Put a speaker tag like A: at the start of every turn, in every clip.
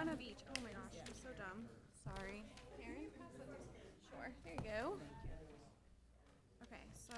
A: one of each. Oh my gosh, I'm so dumb. Sorry. Aaron? Sure, there you go. Okay, so.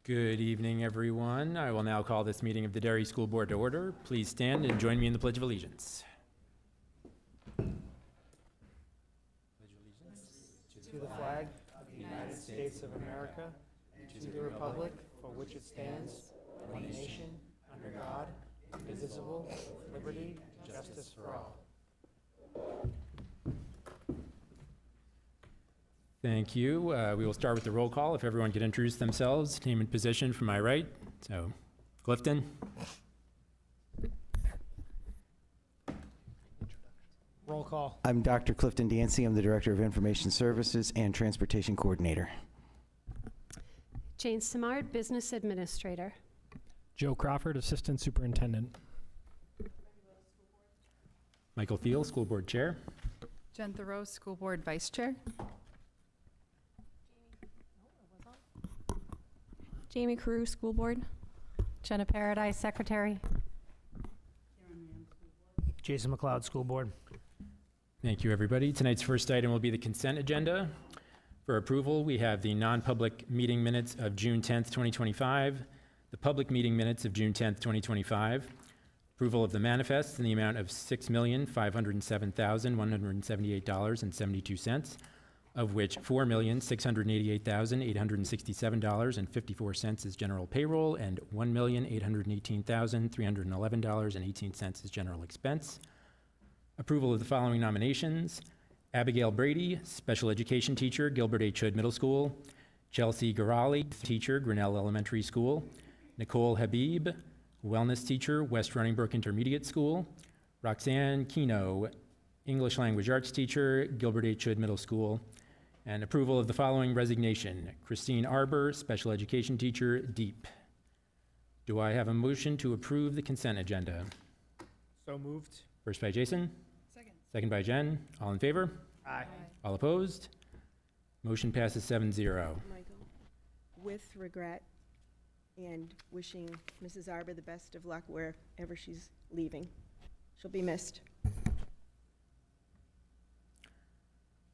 B: Good evening, everyone. I will now call this meeting of the Derry School Board to order. Please stand and join me in the Pledge of Allegiance.
C: To the flag of the United States of America, and to the republic for which it stands, one nation, under God, indivisible, with liberty and justice for all.
B: Thank you. We will start with the roll call. If everyone could introduce themselves, name and position from my right. So, Clifton.
C: Roll call.
D: I'm Dr. Clifton Dancy. I'm the Director of Information Services and Transportation Coordinator.
E: Jane Simard, Business Administrator.
C: Joe Crawford, Assistant Superintendent.
B: Michael Thiel, School Board Chair.
F: Jen Thoreau, School Board Vice Chair.
A: Jamie Carew, School Board.
E: Jenna Paradise, Secretary.
C: Jason McLeod, School Board.
B: Thank you, everybody. Tonight's first item will be the consent agenda. For approval, we have the non-public meeting minutes of June 10th, 2025, the public meeting minutes of June 10th, 2025, approval of the manifests in the amount of $6,507,178.72, of which $4,688,867.54 is general payroll and $1,818,311.18 is general expense. Approval of the following nominations: Abigail Brady, Special Education Teacher, Gilbert H. Hood Middle School; Chelsea Garali, Teacher, Grinnell Elementary School; Nicole Habib, Wellness Teacher, West Runningbrook Intermediate School; Roxanne Kino, English Language Arts Teacher, Gilbert H. Hood Middle School; and approval of the following resignation: Christine Arbor, Special Education Teacher, Deep. Do I have a motion to approve the consent agenda?
C: So moved.
B: First by Jason.
F: Second.
B: Second by Jen. All in favor?
C: Aye.
B: All opposed? Motion passes 7-0.
G: Michael, with regret and wishing Mrs. Arbor the best of luck wherever she's leaving. She'll be missed.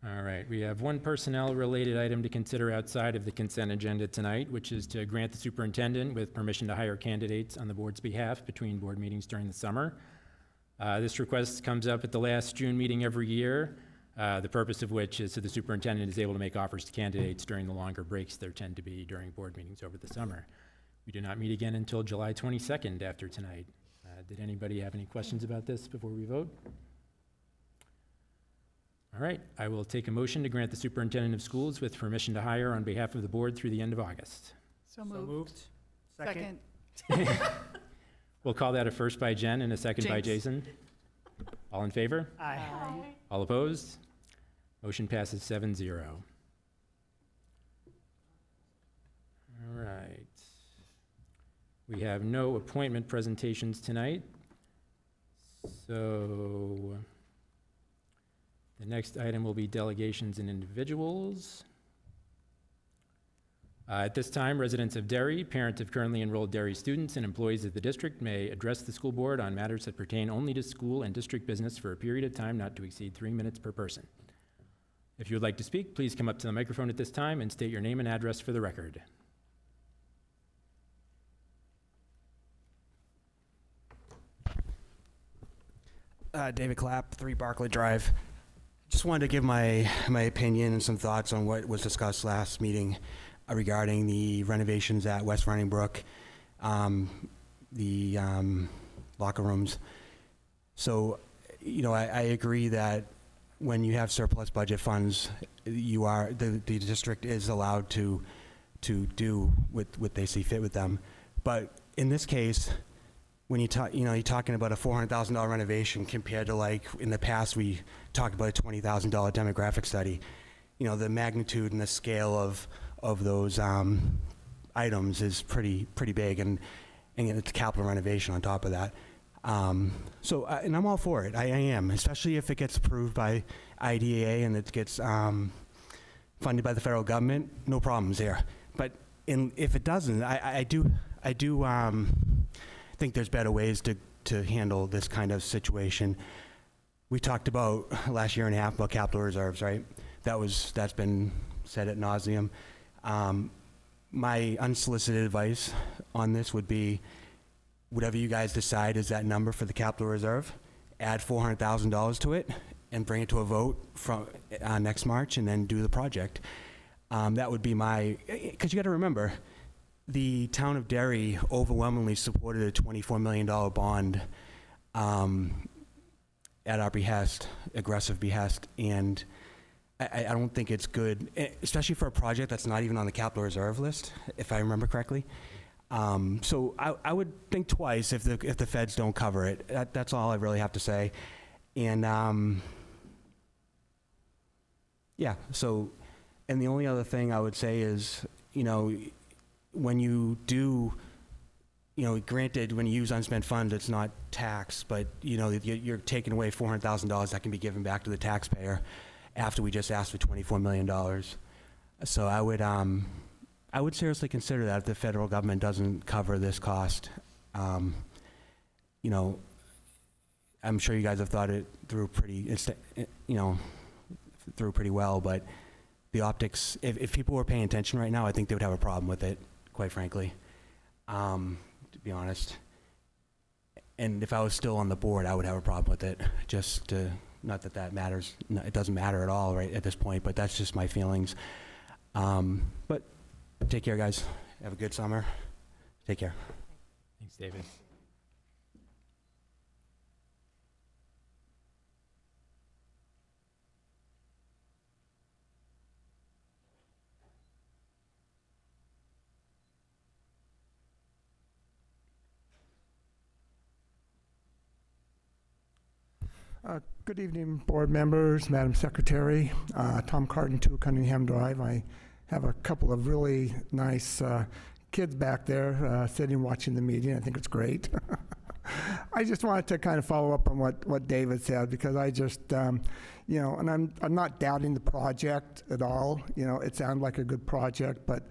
B: All right, we have one personnel-related item to consider outside of the consent agenda tonight, which is to grant the superintendent with permission to hire candidates on the board's behalf between board meetings during the summer. This request comes up at the last June meeting every year, the purpose of which is so the superintendent is able to make offers to candidates during the longer breaks there tend to be during board meetings over the summer. We do not meet again until July 22nd after tonight. Did anybody have any questions about this before we vote? All right, I will take a motion to grant the superintendent of schools with permission to hire on behalf of the board through the end of August.
F: So moved.
C: Second.
B: We'll call that a first by Jen and a second by
F: James.
B: Jason. All in favor?
C: Aye.
B: All opposed? Motion passes 7-0. All right. We have no appointment presentations tonight. So the next item will be delegations and individuals. At this time, residents of Derry, parents of currently enrolled Derry students, and employees of the district may address the school board on matters that pertain only to school and district business for a period of time not to exceed 3 minutes per person. If you would like to speak, please come up to the microphone at this time and state your name and address for the record.
H: David Clapp, 3 Barclay Drive. Just wanted to give my opinion and some thoughts on what was discussed last meeting regarding the renovations at West Running Brook, the locker rooms. So, you know, I agree that when you have surplus budget funds, the district is allowed to do what they see fit with them. But in this case, when you talk, you're talking about a $400,000 renovation compared to, like, in the past we talked about a $20,000 demographic study. You know, the magnitude and the scale of those items is pretty big, and it's capital renovation on top of that. And I'm all for it. I am, especially if it gets approved by IDA and it gets funded by the federal government. No problems there. But if it doesn't, I do think there's better ways to handle this kind of situation. We talked about last year and a half about capital reserves, right? That's been said ad nauseum. My unsolicited advice on this would be, whatever you guys decide is that number for the capital reserve, add $400,000 to it and bring it to a vote from next March, and then do the project. That would be because you got to remember, the town of Derry overwhelmingly supported a $24 million bond at our behest, aggressive behest, and I don't think it's good, especially for a project that's not even on the capital reserve list, if I remember correctly. So I would think twice if the feds don't cover it. That's all I really have to say. And yeah, so, and the only other thing I would say is, when you do, granted, when you use unspent funds, it's not taxed, but, you're taking away $400,000 that can be given back to the taxpayer after we just asked for $24 million. So I would seriously consider that if the federal government doesn't cover this cost. I'm sure you guys have thought it through pretty well, but the optics, if people were paying attention right now, I think they would have a problem with it, quite frankly, to be honest. And if I was still on the board, I would have a problem with it, not that that matters. No, it doesn't matter at all right at this point, but that's just my feelings. But take care, guys. Have a good summer. Take care.
B: Thanks, David.
I: Good evening, board members, Madam Secretary. Tom Carden, 2 Cunningham Drive. I have a couple of really nice kids back there sitting watching the meeting. I think it's great. I just wanted to kind of follow up on what David said, because I just, and I'm not doubting the project at all. It sounded like a good project, but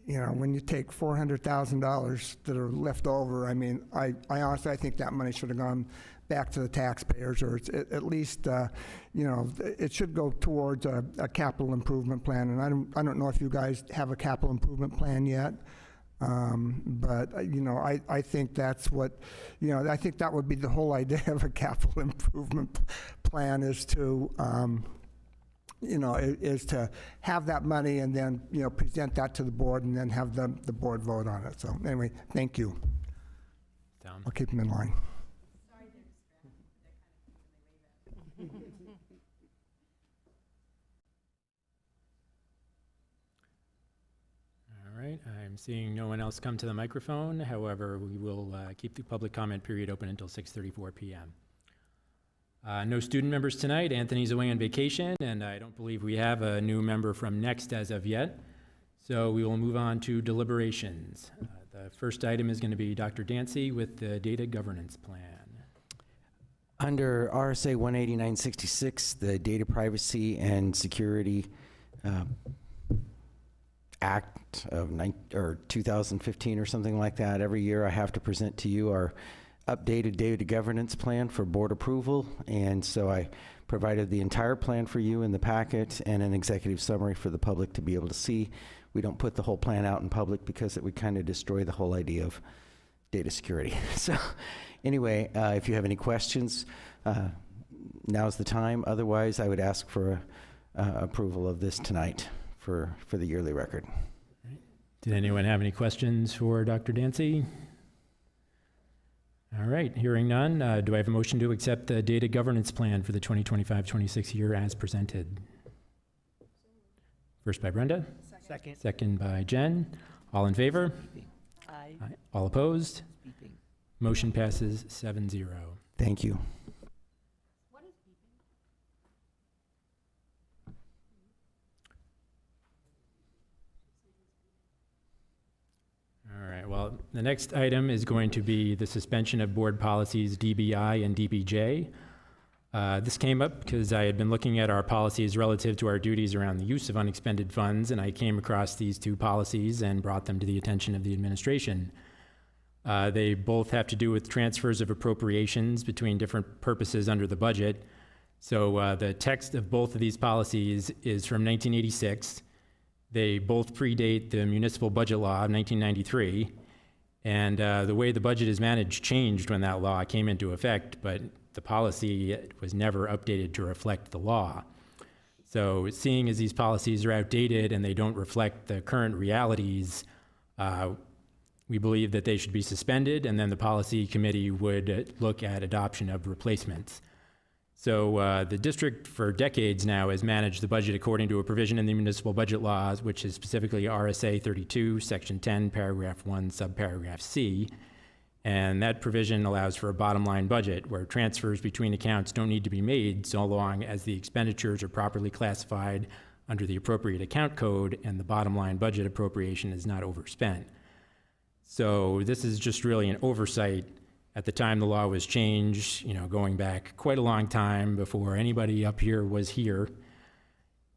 I: when you take $400,000 that are left over, I mean, I honestly, I think that money should have gone back to the taxpayers, or at least, it should go towards a capital improvement plan. And I don't know if you guys have a capital improvement plan yet, but I think that's what, I think that would be the whole idea of a capital improvement plan, is to, is to have that money and then, present that to the board and then have the board vote on it. So anyway, thank you.
B: Tom.
I: I'll keep them in line.
B: All right, I'm seeing no one else come to the microphone. However, we will keep the public comment period open until 6:34 p.m. No student members tonight. Anthony's away on vacation, and I don't believe we have a new member from Next as of yet. So we will move on to deliberations. The first item is going to be Dr. Dancy with the data governance plan.
D: Under RSA 18966, the Data Privacy and Security Act of 2015 or something like that, every year I have to present to you our updated data governance plan for board approval, and so I provided the entire plan for you in the packet and an executive summary for the public to be able to see. We don't put the whole plan out in public because it would kind of destroy the whole idea of data security. So anyway, if you have any questions, now's the time. Otherwise, I would ask for approval of this tonight for the yearly record.
B: Did anyone have any questions for Dr. Dancy? All right, hearing none, do I have a motion to accept the data governance plan for the 2025-26 year as presented? First by Brenda.
C: Second.
B: Second by Jen. All in favor?
F: Aye.
B: Aye. All opposed? Motion passes 7-0.
D: Thank you.
B: All right, well, the next item is going to be the suspension of board policies DBI and DBJ. This came up because I had been looking at our policies relative to our duties around the use of unexpended funds, and I came across these two policies and brought them to the attention of the administration. They both have to do with transfers of appropriations between different purposes under the budget. So the text of both of these policies is from 1986. They both predate the municipal budget law of 1993. And the way the budget is managed changed when that law came into effect, but the policy was never updated to reflect the law. So seeing as these policies are outdated and they don't reflect the current realities, we believe that they should be suspended, and then the policy committee would look at adoption of replacements. So the district for decades now has managed the budget according to a provision in the municipal budget laws, which is specifically RSA 32, section 10, paragraph 1, subparagraph C. And that provision allows for a bottom line budget where transfers between accounts don't need to be made so long as the expenditures are properly classified under the appropriate account code and the bottom line budget appropriation is not overspent. So this is just really an oversight. At the time the law was changed, going back quite a long time before anybody up here was here.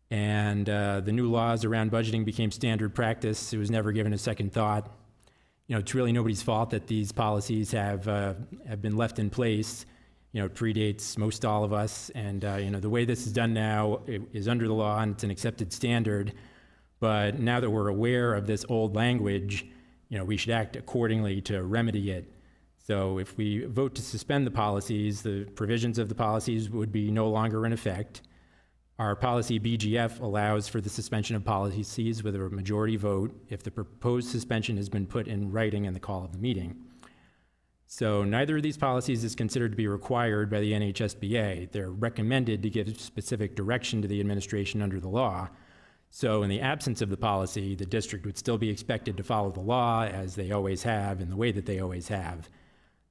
B: And the new laws around budgeting became standard practice. It was never given a second thought. It's really nobody's fault that these policies have been left in place. It predates most all of us. And, the way this is done now is under the law and it's an accepted standard. But now that we're aware of this old language, we should act accordingly to remedy it. So if we vote to suspend the policies, the provisions of the policies would be no longer in effect. Our policy BGF allows for the suspension of policies with a majority vote if the proposed suspension has been put in writing in the call of the meeting. So neither of these policies is considered to be required by the NHSBA. They're recommended to give specific direction to the administration under the law. So in the absence of the policy, the district would still be expected to follow the law as they always have in the way that they always have.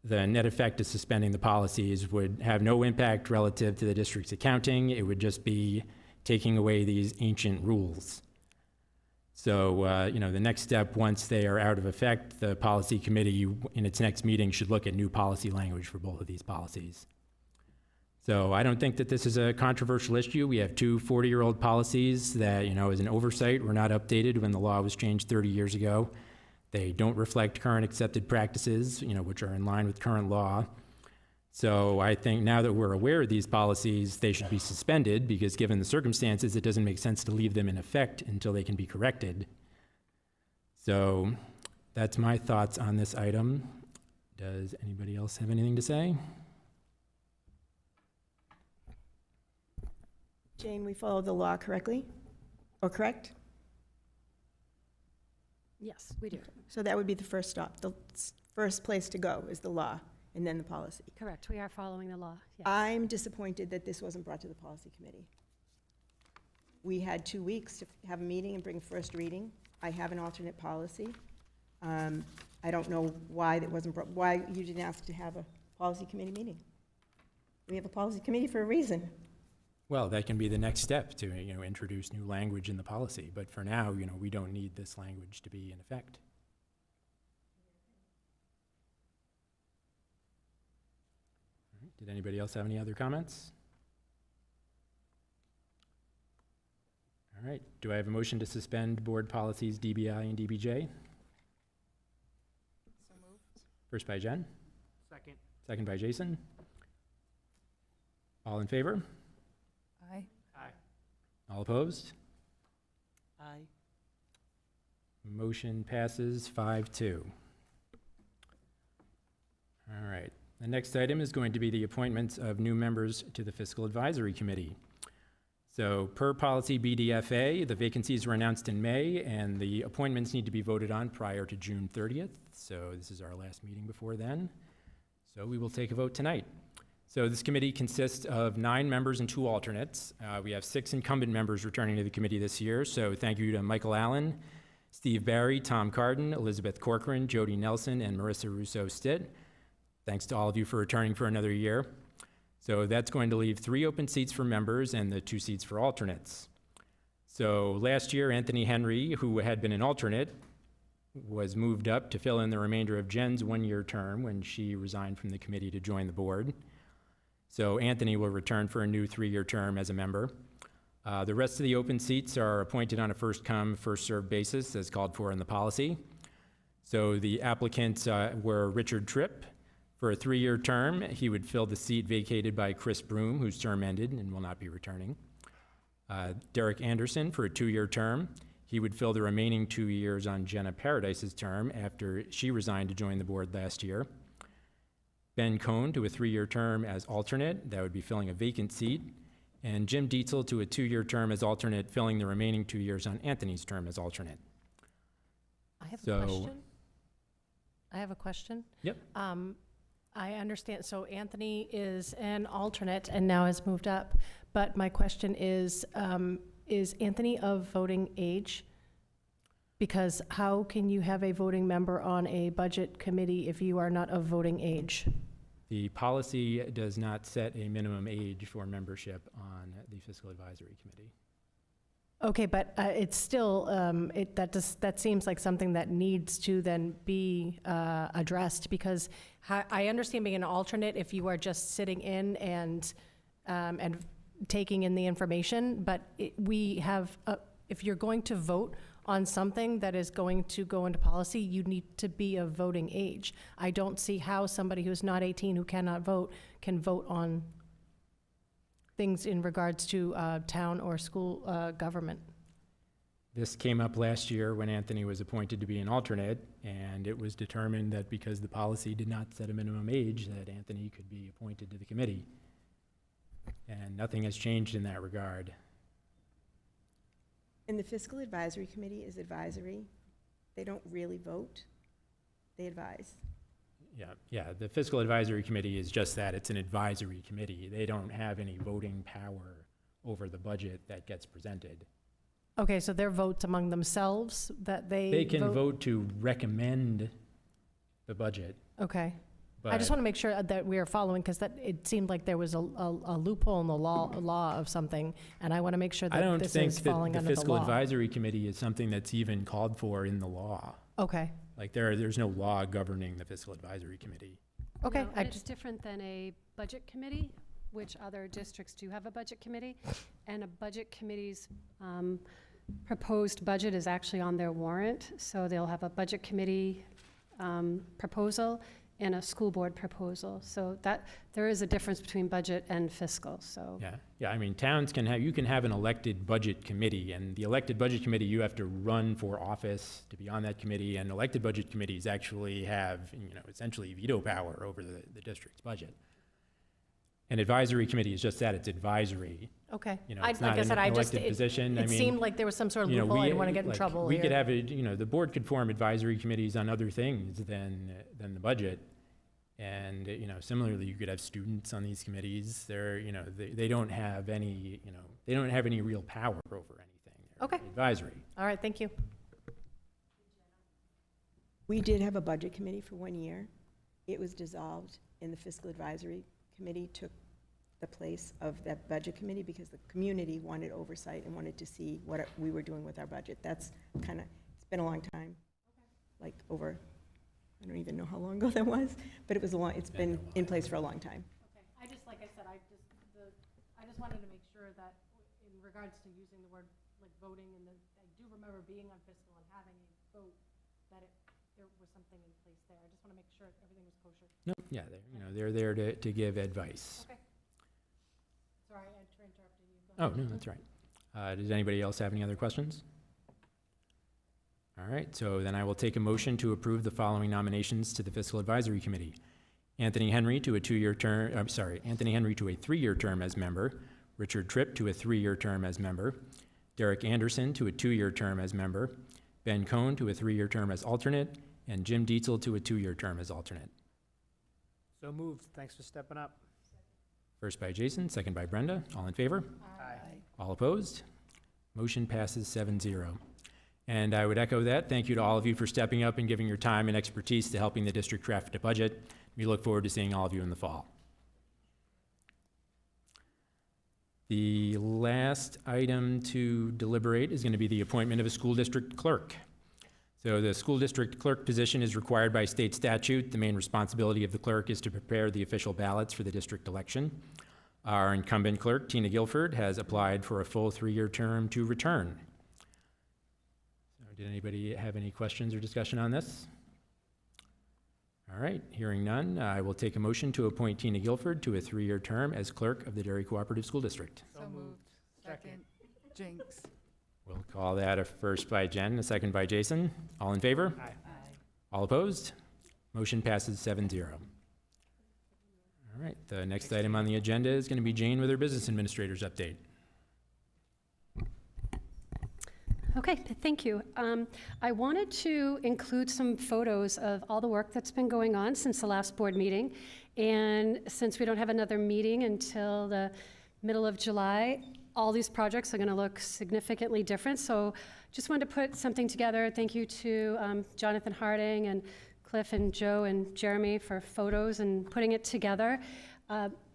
B: The net effect of suspending the policies would have no impact relative to the district's accounting. It would just be taking away these ancient rules. So, the next step, once they are out of effect, the policy committee in its next meeting should look at new policy language for both of these policies. So I don't think that this is a controversial issue. We have two 40-year-old policies that, as an oversight, were not updated when the law was changed 30 years ago. They don't reflect current accepted practices, which are in line with current law. So I think now that we're aware of these policies, they should be suspended because given the circumstances, it doesn't make sense to leave them in effect until they can be corrected. So that's my thoughts on this item. Does anybody else have anything to say?
G: Jane, we followed the law correctly? Or correct?
E: Yes, we do.
G: So that would be the first stop. The first place to go is the law and then the policy.
E: Correct. We are following the law. Yes.
G: I'm disappointed that this wasn't brought to the policy committee. We had 2 weeks to have a meeting and bring first reading. I have an alternate policy. I don't know why that wasn't brought, why you didn't ask to have a policy committee meeting. We have a policy committee for a reason.
B: Well, that can be the next step to, introduce new language in the policy. But for now, we don't need this language to be in effect. All right. Did anybody else have any other comments? All right. Do I have a motion to suspend board policies DBI and DBJ?
F: So moved.
B: First by Jen,
C: Second.
B: second by Jason. All in favor?
F: Aye.
C: Aye.
B: All opposed?
F: Aye.
B: Motion passes 5-2. All right. The next item is going to be the appointments of new members to the Fiscal Advisory Committee. So per policy BDFA, the vacancies were announced in May, and the appointments need to be voted on prior to June 30th. So this is our last meeting before then. So we will take a vote tonight. So this committee consists of 9 members and 2 alternates. We have 6 incumbent members returning to the committee this year. So thank you to Michael Allen, Steve Barry, Tom Carden, Elizabeth Corcoran, Jody Nelson, and Marissa Russo-Stitt. Thanks to all of you for returning for another year. So that's going to leave 3 open seats for members and the 2 seats for alternates. So last year, Anthony Henry, who had been an alternate, was moved up to fill in the remainder of Jen's 1-year term when she resigned from the committee to join the board. So Anthony will return for a new 3-year term as a member. The rest of the open seats are appointed on a first-come, first-served basis as called for in the policy. So the applicants were Richard Tripp. For a 3-year term, he would fill the seat vacated by Chris Broom, whose term ended and will not be returning. Derek Anderson for a 2-year term. He would fill the remaining 2 years on Jenna Paradise's term after she resigned to join the board last year. Ben Cohn to a 3-year term as alternate, that would be filling a vacant seat. And Jim Dietzel to a 2-year term as alternate, filling the remaining 2 years on Anthony's term as alternate.
E: I have
B: So-
E: a question. I have a question.
B: Yep.
E: I understand, so Anthony is an alternate and now has moved up, but my question is Anthony of voting age? Because how can you have a voting member on a budget committee if you are not of voting age?
B: The policy does not set a minimum age for membership on the Fiscal Advisory Committee.
E: Okay, but it's still, that seems like something that needs to then be addressed, because I understand being an alternate if you are just sitting in and taking in the information, but we have, if you're going to vote on something that is going to go into policy, you need to be of voting age. I don't see how somebody who's not 18 who cannot vote can vote on things in regards to town or school government.
B: This came up last year when Anthony was appointed to be an alternate, and it was determined that because the policy did not set a minimum age, that Anthony could be appointed to the committee. And nothing has changed in that regard.
G: And the Fiscal Advisory Committee is advisory. They don't really vote. They advise.
B: Yeah, the Fiscal Advisory Committee is just that, it's an advisory committee. They don't have any voting power over the budget that gets presented.
E: Okay, so their votes among themselves that
B: They can vote to recommend the budget,
E: Okay.
B: but
E: I just want to make sure that we are following, because that, it seemed like there was a loophole in the law of something, and I want to make sure
B: I
E: that
B: don't
E: this
B: think
E: is
B: that
E: falling
B: the
E: under the
B: Fiscal
E: law.
B: Advisory Committee is something that's even called for in the law.
E: Okay,
B: Like there's no law governing the Fiscal Advisory Committee.
E: okay.
J: No,
E: I
J: and it's
E: just,
J: different than a budget committee, which other districts do have a budget committee. And a budget committee's proposed budget is actually on their warrant. So they'll have a budget committee proposal and a school board proposal. So that, there is a difference between budget and fiscal, so.
B: Yeah, I mean, towns can have, you can have an elected budget committee, and the elected budget committee, you have to run for office to be on that committee, and elected budget committees actually have, essentially veto power over the district's budget. An advisory committee is just that, it's advisory.
E: okay.
B: It's
E: Like
B: not
E: I
B: an
E: said, I just,
B: elected position. I
E: it
B: mean,
E: seemed like there was some sort of loophole. I didn't want to get in trouble
B: We
E: here.
B: could have the board could form advisory committees on other things than the budget. And, similarly, you could have students on these committees. They're, they don't have any, they don't have any real power over anything. They're
E: Okay.
B: advisory.
E: All right, thank you.
G: We did have a budget committee for 1 year. It was dissolved, and the Fiscal Advisory Committee took the place of that budget committee because the community wanted oversight and wanted to see what we were doing with our budget. That's kind of, it's been a long time, like over, I don't even know how long ago that was, but it was it's been in place for a long time.
E: Okay, I just, like I said, I just wanted to make sure that in regards to using the word like voting, and I do remember being on fiscal and having a vote, that there was something in place there. I just want to make sure everything was kosher.
B: Nope, yeah, they're there to give advice.
E: Okay. Sorry, I interrupted you. Go
B: Oh,
E: ahead.
B: no, that's right. Does anybody else have any other questions? All right, so then I will take a motion to approve the following nominations to the Fiscal Advisory Committee. Anthony Henry to a 2-year term, Anthony Henry to a 3-year term as member, Richard Tripp to a 3-year term as member, Derek Anderson to a 2-year term as member, Ben Cohn to a 3-year term as alternate, and Jim Dietzel to a 2-year term as alternate.
C: So moved. Thanks for stepping up.
B: First by Jason, second by Brenda. All in favor?
C: Aye.
B: All opposed? Motion passes 7-0. And I would echo that. Thank you to all of you for stepping up and giving your time and expertise to helping the district craft a budget. We look forward to seeing all of you in the fall. The last item to deliberate is going to be the appointment of a school district clerk. So the school district clerk position is required by state statute. The main responsibility of the clerk is to prepare the official ballots for the district election. Our incumbent clerk, Tina Guilford, has applied for a full 3-year term to return. So did anybody have any questions or discussion on this? All right, hearing none, I will take a motion to appoint Tina Guilford to a 3-year term as clerk of the Derry Cooperative School District.
F: So moved. Second. Jinx.
B: We'll call that a first by Jen, a second by Jason. All in favor?
C: Aye.
F: Aye.
B: All opposed? Motion passes 7-0. All right, the next item on the agenda is going to be Jane with her business administrator's update.
J: Okay, thank you. I wanted to include some photos of all the work that's been going on since the last board meeting. And since we don't have another meeting until the middle of July, all these projects are going to look significantly different. So just wanted to put something together. Thank you to Jonathan Harding and Cliff and Joe and Jeremy for photos and putting it together.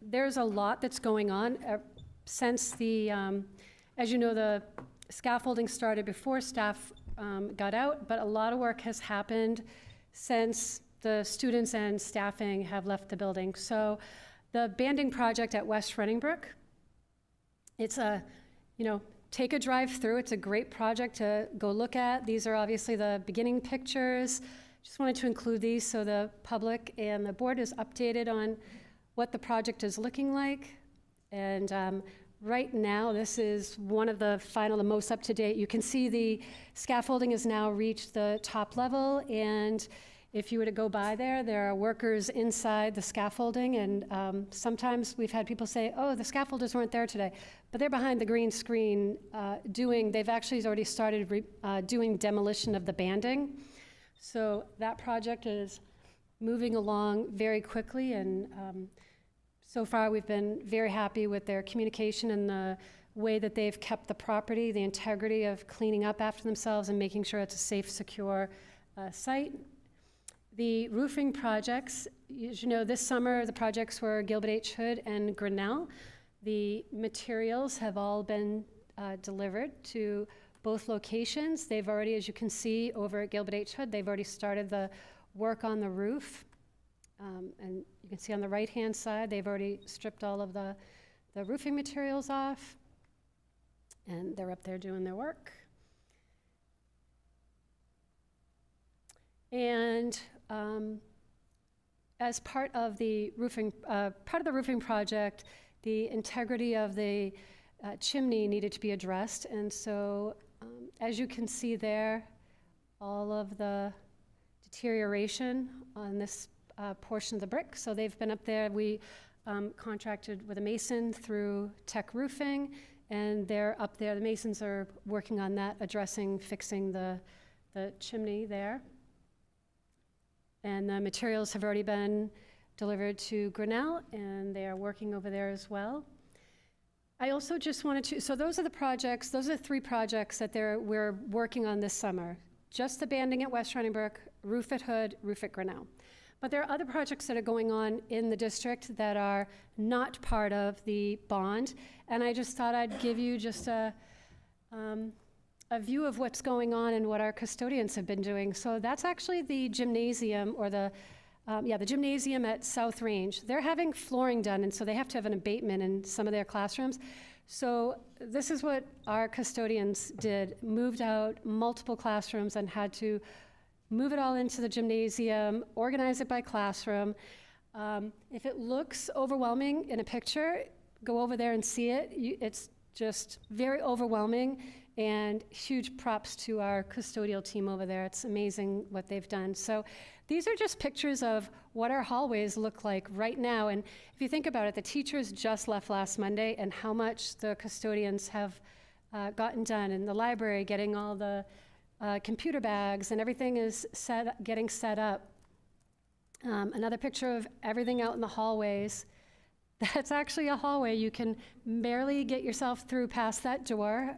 J: There's a lot that's going on since the, as you know, the scaffolding started before staff got out, but a lot of work has happened since the students and staffing have left the building. So the banding project at West Runningbrook, it's a, take a drive through. It's a great project to go look at. These are obviously the beginning pictures. Just wanted to include these so the public and the board is updated on what the project is looking like. And right now, this is one of the final, the most up-to-date. You can see the scaffolding has now reached the top level, and if you were to go by there, there are workers inside the scaffolding, and sometimes we've had people say, oh, the scaffolders weren't there today, but they're behind the green screen they've actually already started doing demolition of the banding. So that project is moving along very quickly, and so far we've been very happy with their communication and the way that they've kept the property, the integrity of cleaning up after themselves and making sure it's a safe, secure site. The roofing projects, as you know, this summer the projects were Gilbert H. Hood and Grinnell. The materials have all been delivered to both locations. They've already, as you can see over at Gilbert H. Hood, they've already started the work on the roof. And you can see on the right-hand side, they've already stripped all of the roofing materials off, and they're up there doing their work. And as part of the roofing project, the integrity of the chimney needed to be addressed, and so as you can see there, all of the deterioration on this portion of the brick. So they've been up there. We contracted with a mason through Tech Roofing, and they're up there. The masons are working on that, fixing the chimney there. And the materials have already been delivered to Grinnell, and they are working over there as well. I also just wanted to, so those are the 3 projects that we're working on this summer. Just the banding at West Runningbrook, roof at Hood, roof at Grinnell. But there are other projects that are going on in the district that are not part of the bond, and I just thought I'd give you just a view of what's going on and what our custodians have been doing. So that's actually the gymnasium, or the gymnasium at South Range. They're having flooring done, and so they have to have an abatement in some of their classrooms. So this is what our custodians did, moved out multiple classrooms and had to move it all into the gymnasium, organize it by classroom. If it looks overwhelming in a picture, go over there and see it. It's just very overwhelming And huge props to our custodial team over there. It's amazing what they've done. So these are just pictures of what our hallways look like right now. And if you think about it, the teachers just left last Monday, and how much the custodians have gotten done in the library, getting all the computer bags and everything is getting set up. Another picture of everything out in the hallways. That's actually a hallway. You can barely get yourself through past that door.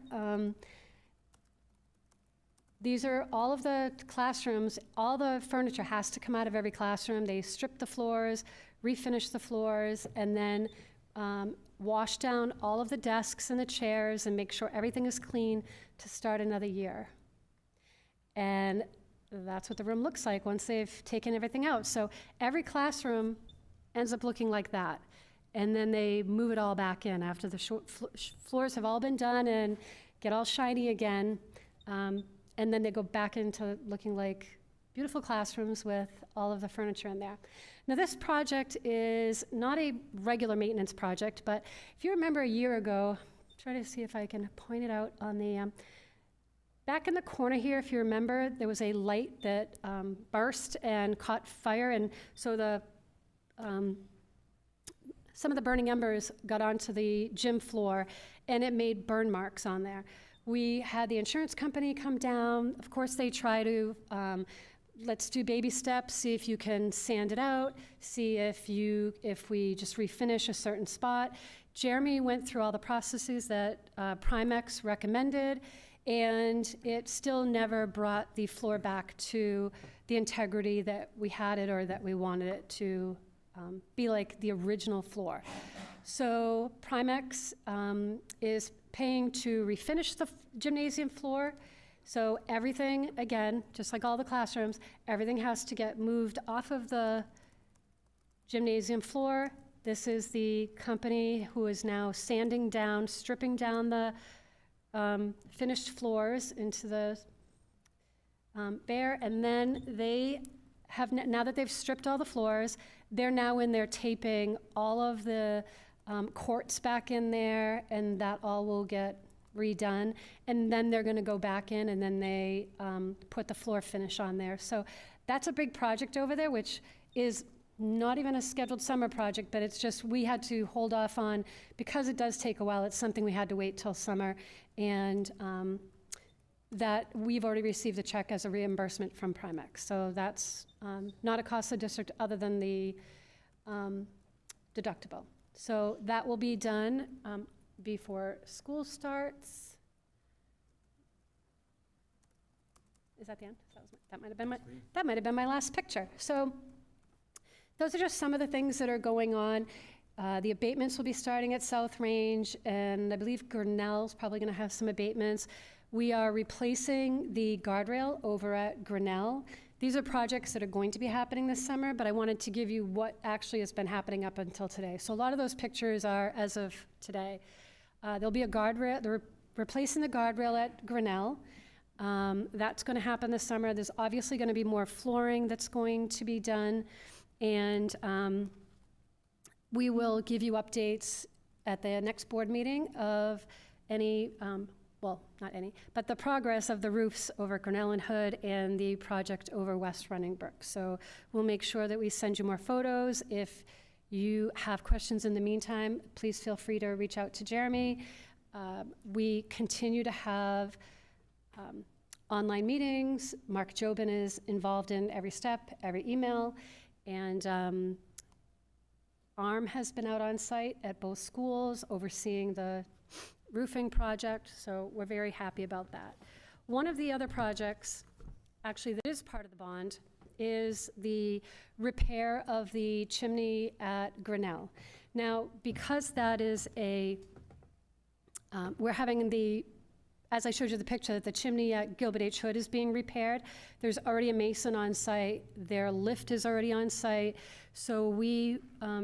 J: These are all of the classrooms. All the furniture has to come out of every classroom. They strip the floors, refinish the floors, and then wash down all of the desks and the chairs and make sure everything is clean to start another year. And that's what the room looks like once they've taken everything out. So every classroom ends up looking like that. And then they move it all back in after the floors have all been done and get all shiny again. And then they go back into looking like beautiful classrooms with all of the furniture in there. Now, this project is not a regular maintenance project, but if you remember a year ago, try to see if I can point it out on the, back in the corner here, if you remember, there was a light that burst and caught fire, and so the some of the burning embers got onto the gym floor, and it made burn marks on there. We had the insurance company come down. Of course, they try to, let's do baby steps, see if you can sand it out, see if we just refinish a certain spot. Jeremy went through all the processes that Primex recommended, and it still never brought the floor back to the integrity that we had it or that we wanted it to be like the original floor. So Primex is paying to refinish the gymnasium floor. So everything, again, just like all the classrooms, everything has to get moved off of the gymnasium floor. This is the company who is now sanding down, stripping down the finished floors into the bare, and then they have, now that they've stripped all the floors, they're now in there taping all of the courts back in there, and that all will get redone. And then they're gonna go back in, and then they put the floor finish on there. So that's a big project over there, which is not even a scheduled summer project, but it's just, we had to hold off on, because it does take a while, it's something we had to wait till summer. And that we've already received a check as a reimbursement from Primex. So that's not a cost of the district other than the deductible. So that will be done before school starts. Is that the end? That might have been my last picture. So those are just some of the things that are going on. The abatements will be starting at South Range, and I believe Grinnell's probably going to have some abatements. We are replacing the guardrail over at Grinnell. These are projects that are going to be happening this summer, but I wanted to give you what actually has been happening up until today. So a lot of those pictures are as of today. There'll be a guardrail. They're replacing the guardrail at Grinnell. That's going to happen this summer. There's obviously going to be more flooring that's going to be done, and we will give you updates at the next board meeting of any, well, not any, but the progress of the roofs over Grinnell and Hood and the project over West Running Brook. So we'll make sure that we send you more photos. If you have questions in the meantime, please feel free to reach out to Jeremy. We continue to have online meetings. Mark Jobin is involved in every step, every email, and ARM has been out on site at both schools overseeing the roofing project, so we're very happy about that. One of the other projects, actually that is part of the bond, is the repair of the chimney at Grinnell. Now, because that is a, we're having the, as I showed you the picture, that the chimney at Gilbert H. Hood is being repaired. There's already a mason on site. Their lift is already on site. So we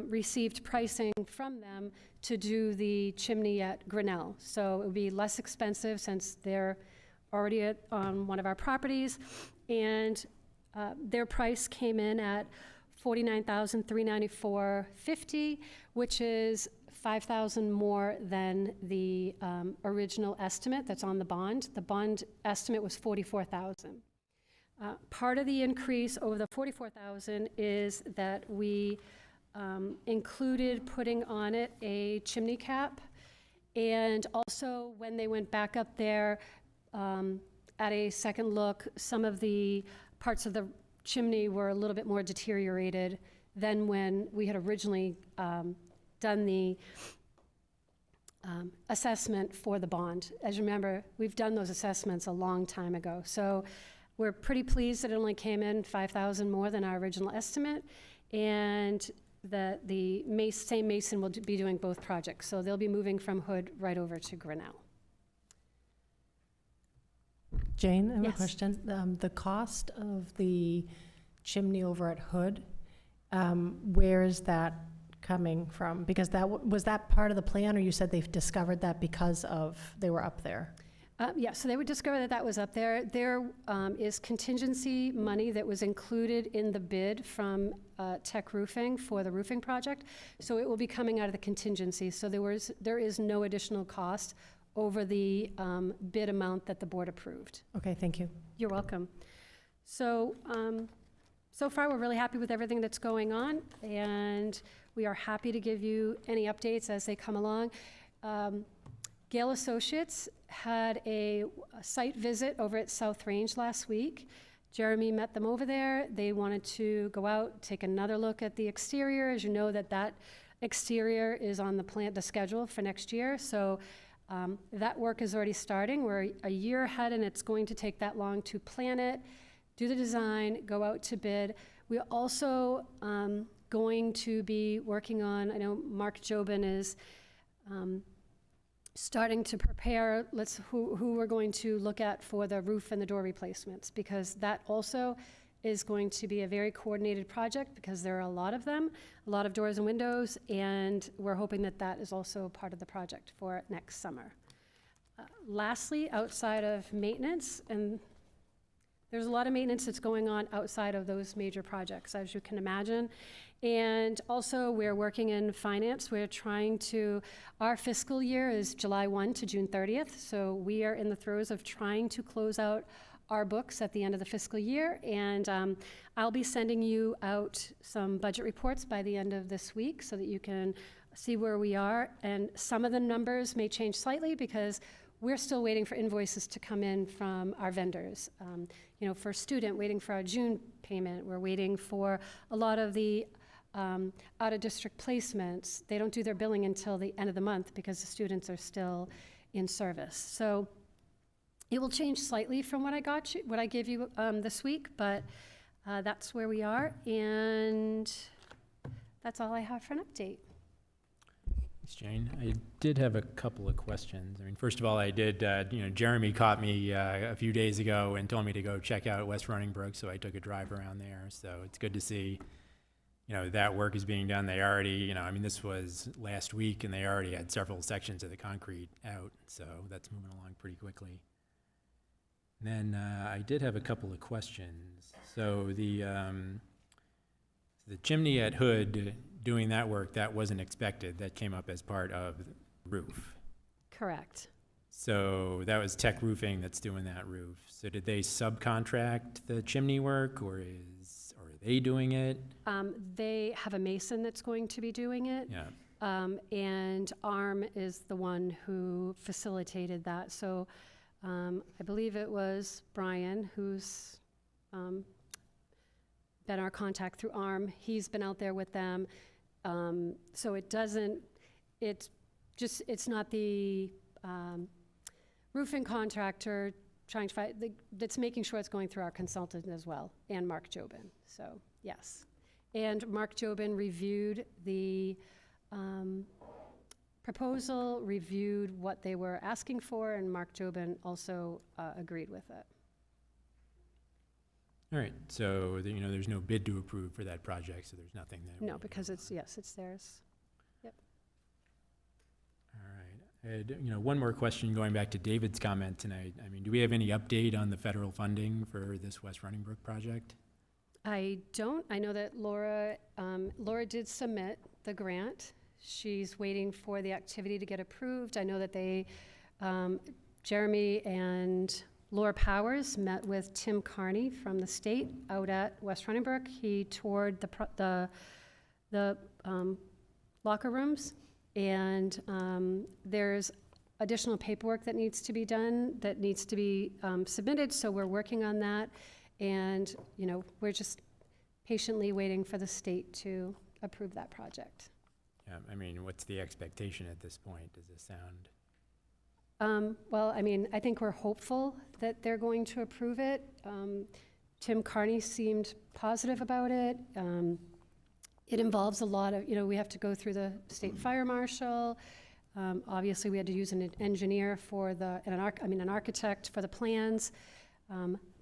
J: received pricing from them to do the chimney at Grinnell. So it would be less expensive since they're already on one of our properties. And their price came in at $49,394.50, which is $5,000 more than the original estimate that's on the bond. The bond estimate was $44,000. Part of the increase over the $44,000 is that we included putting on it a chimney cap, and also when they went back up there at a second look, some of the parts of the chimney were a little bit more deteriorated than when we had originally done the assessment for the bond. As you remember, we've done those assessments a long time ago. So we're pretty pleased that it only came in $5,000 more than our original estimate, and that the same mason will be doing both projects. So they'll be moving from Hood right over to Grinnell.
E: Jane, I have
J: Yes.
E: a question. The cost of the chimney over at Hood, where is that coming from? Because was that part of the plan, or you said they've discovered that because they were up there?
J: Yeah, so they would discover that that was up there. There is contingency money that was included in the bid from Tech Roofing for the roofing project. So it will be coming out of the contingency. So there is no additional cost over the bid amount that the board approved.
E: Okay, thank you.
J: You're welcome. So, so far, we're really happy with everything that's going on, and we are happy to give you any updates as they come along. Gale Associates had a site visit over at South Range last week. Jeremy met them over there. They wanted to go out, take another look at the exterior. As you know, that exterior is on the schedule for next year. So that work is already starting. We're a year ahead, and it's going to take that long to plan it, do the design, go out to bid. We're also going to be working on, I know Mark Jobin is starting to prepare who we're going to look at for the roof and the door replacements, because that also is going to be a very coordinated project, because there are a lot of them, a lot of doors and windows, and we're hoping that that is also part of the project for next summer. Lastly, outside of maintenance, and there's a lot of maintenance that's going on outside of those major projects, as you can imagine. And also, we're working in finance. We're trying to, our fiscal year is July 1 to June 30th, so we are in the throes of trying to close out our books at the end of the fiscal year, and I'll be sending you out some budget reports by the end of this week so that you can see where we are. And some of the numbers may change slightly because we're still waiting for invoices to come in from our vendors. You know, for student, waiting for our June payment. We're waiting for a lot of the out-of-district placements. They don't do their billing until the end of the month because the students are still in service. So it will change slightly from what I gave you this week, but that's where we are, and that's all I have for an update.
B: Thanks, Jane. I did have a couple of questions. I mean, first of all, I did, Jeremy caught me a few days ago and told me to go check out West Running Brook, so I took a drive around there. So it's good to see, that work is being done. They already, this was last week, and they already had several sections of the concrete out, so that's moving along pretty quickly. And then I did have a couple of questions. So the chimney at Hood, doing that work, that wasn't expected. That came up as part of the roof.
J: Correct.
B: So that was Tech Roofing that's doing that roof. So did they subcontract the chimney work, or are they doing it?
J: They have a mason that's going to be doing it.
B: Yeah.
J: And ARM is the one who facilitated that. So I believe it was Brian, who's been our contact through ARM. He's been out there with them. So it's not the roofing contractor trying to find, that's making sure it's going through our consultant as well, and Mark Jobin. So, yes. And Mark Jobin reviewed the proposal, reviewed what they were asking for, and Mark Jobin also agreed with it.
B: All right, so there's no bid to approve for that project, so there's nothing that.
J: No, because it's theirs. Yep.
B: All right, I had, one more question going back to David's comment tonight. I mean, do we have any update on the federal funding for this West Running Brook project?
J: I don't. I know that Laura did submit the grant. She's waiting for the activity to get approved. I know that Jeremy and Laura Powers met with Tim Carney from the state out at West Runningbrook. He toured the locker rooms, and there's additional paperwork that needs to be done, that needs to be submitted, so we're working on that. And, we're just patiently waiting for the state to approve that project.
B: Yeah, I mean, what's the expectation at this point? Does this sound?
J: Well, I think we're hopeful that they're going to approve it. Tim Carney seemed positive about it. It involves a lot of, we have to go through the state fire marshal. Obviously, we had to use an engineer an architect for the plans.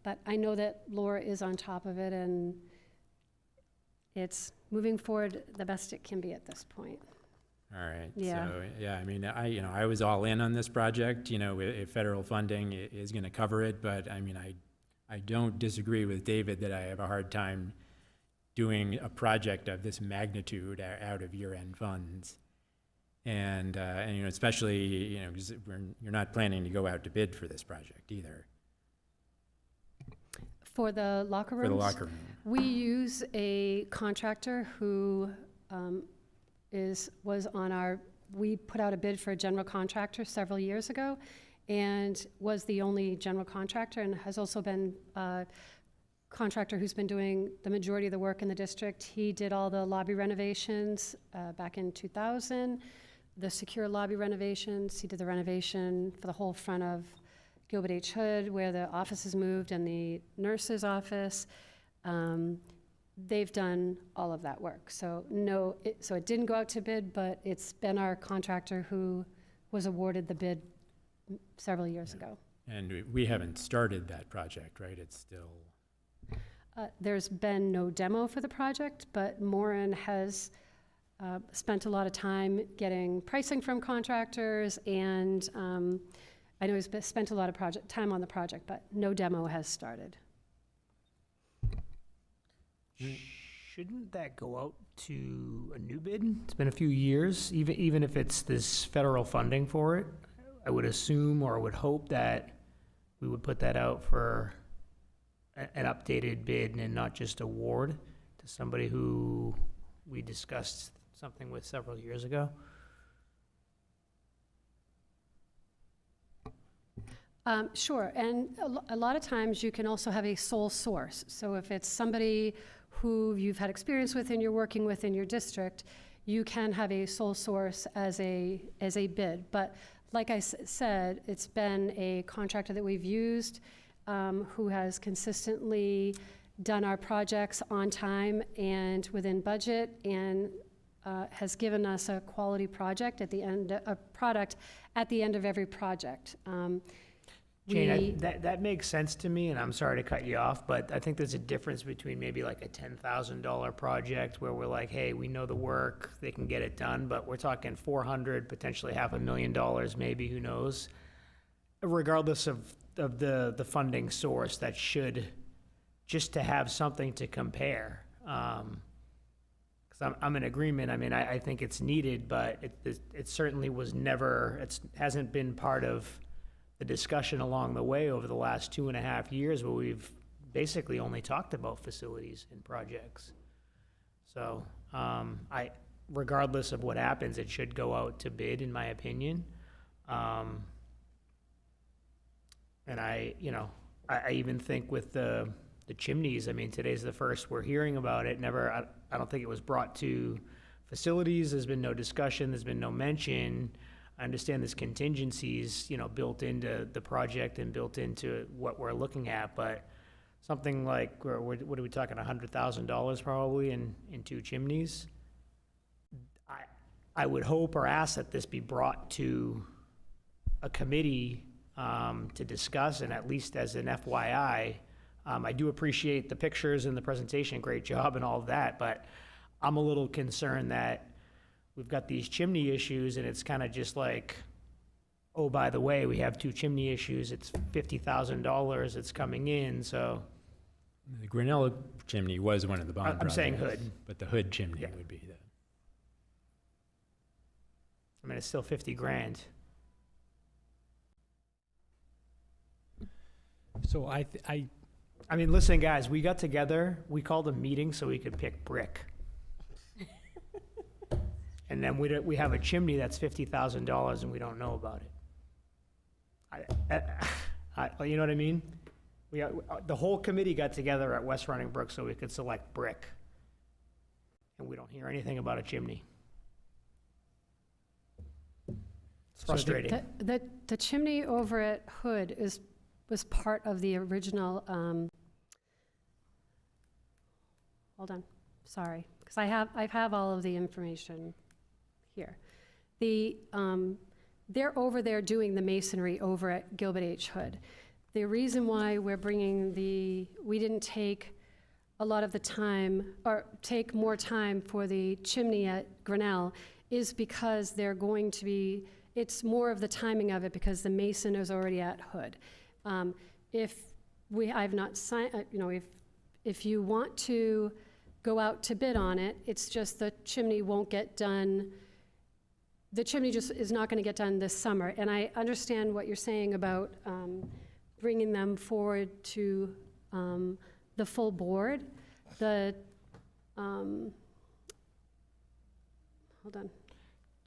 J: But I know that Laura is on top of it, and it's moving forward the best it can be at this point.
B: All right.
J: Yeah.
B: So, yeah, I was all in on this project, if federal funding is going to cover it, but I don't disagree with David that I have a hard time doing a project of this magnitude out of year-end funds. And especially, because you're not planning to go out to bid for this project either.
J: For the locker rooms?
B: For the locker room.
J: We use a contractor who we put out a bid for a general contractor several years ago, and was the only general contractor, and has also been a contractor who's been doing the majority of the work in the district. He did all the lobby renovations back in 2000, the secure lobby renovations. He did the renovation for the whole front of Gilbert H. Hood, where the office is moved, and the nurse's office. They've done all of that work. So it didn't go out to bid, but it's been our contractor who was awarded the bid several years ago.
B: And we haven't started that project, right? It's still...
J: There's been no demo for the project, but Moran has spent a lot of time getting pricing from contractors, and I know he's spent a lot of time on the project, but no demo has started.
C: Shouldn't that go out to a new bid? It's been a few years, even if it's this federal funding for it. I would assume or would hope that we would put that out for an updated bid and not just award to somebody who we discussed something with several years ago.
J: Sure, and a lot of times you can also have a sole source. So if it's somebody who you've had experience with and you're working with in your district, you can have a sole source as a bid. But like I said, it's been a contractor that we've used who has consistently done our projects on time and within budget, and has given us a quality product at the end of every project.
C: Jane, that makes sense to me, and I'm sorry to cut you off, but I think there's a difference between maybe like a $10,000 project where we're like, hey, we know the work, they can get it done, but we're talking $400,000, potentially $500,000 maybe, who knows? Regardless of the funding source, that should, just to have something to compare. Because I'm in agreement. I think it's needed, but it certainly was never, hasn't been part of the discussion along the way over the last 2.5 years, where we've basically only talked about facilities and projects. So regardless of what happens, it should go out to bid, in my opinion. And I even think with the chimneys, today's the first we're hearing about it. I don't think it was brought to facilities. There's been no discussion. There's been no mention. I understand there's contingencies, built into the project and built into what we're looking at, but something like, what are we talking, $100,000 probably in 2 chimneys? I would hope or ask that this be brought to a committee to discuss, and at least as an FYI. I do appreciate the pictures and the presentation, great job and all of that, but I'm a little concerned that we've got these chimney issues, and it's kind of just like, oh, by the way, we have 2 chimney issues. It's $50,000 that's coming in. So
B: The Grinnell chimney was one of the bond
C: I'm saying
B: projects,
C: hood.
B: but the hood chimney
C: Yeah.
B: would be the.
C: I mean, it's still 50 grand. So I mean, listen, guys, we got together, we called a meeting so we could pick brick. And then we have a chimney that's $50,000 and we don't know about it. You know what I mean? The whole committee got together at West Running Brook so we could select brick. And we don't hear anything about a chimney. It's frustrating.
J: The chimney over at Hood was part of the original, hold on, sorry, because I have all of the information here. They're over there doing the masonry over at Gilbert H. Hood. The reason why we're bringing we didn't take a lot of the time, or take more time for the chimney at Grinnell, is because they're going to be, it's more of the timing of it because the mason is already at Hood. I've not signed, if you want to go out to bid on it, it's just the chimney won't get done. The chimney just is not going to get done this summer. And I understand what you're saying about bringing them forward to the full board. Hold on,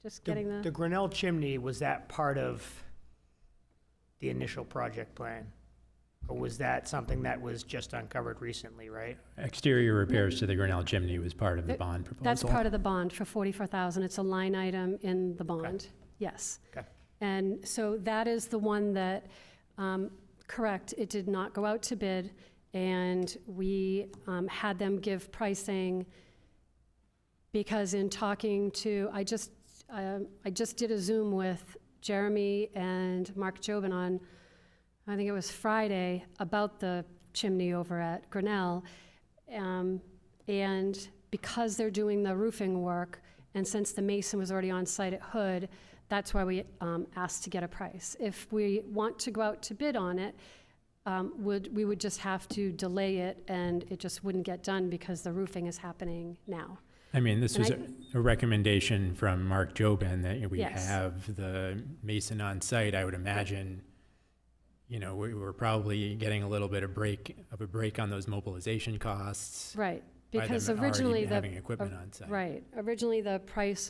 J: just getting
C: The Grinnell chimney, was that part of the initial project plan? Or was that something that was just uncovered recently, right?
B: Exterior repairs to the Grinnell chimney was part of the bond proposal.
J: That's part of the bond for $44,000. It's a line item in the bond, yes.
C: Okay.
J: And so that is the one that, correct, it did not go out to bid, and we had them give pricing because in talking to, I just did a Zoom with Jeremy and Mark Jobin on, I think it was Friday, about the chimney over at Grinnell. And because they're doing the roofing work, and since the mason was already on site at Hood, that's why we asked to get a price. If we want to go out to bid on it, we would just have to delay it, and it just wouldn't get done because the roofing is happening now.
B: I mean, this was a recommendation from Mark Jobin that we
J: Yes.
B: have the mason on site. I would imagine, we were probably getting a little bit of a break on those mobilization costs.
J: Right,
B: by them
J: because
B: already
J: originally
B: having equipment on site.
J: Right, originally the price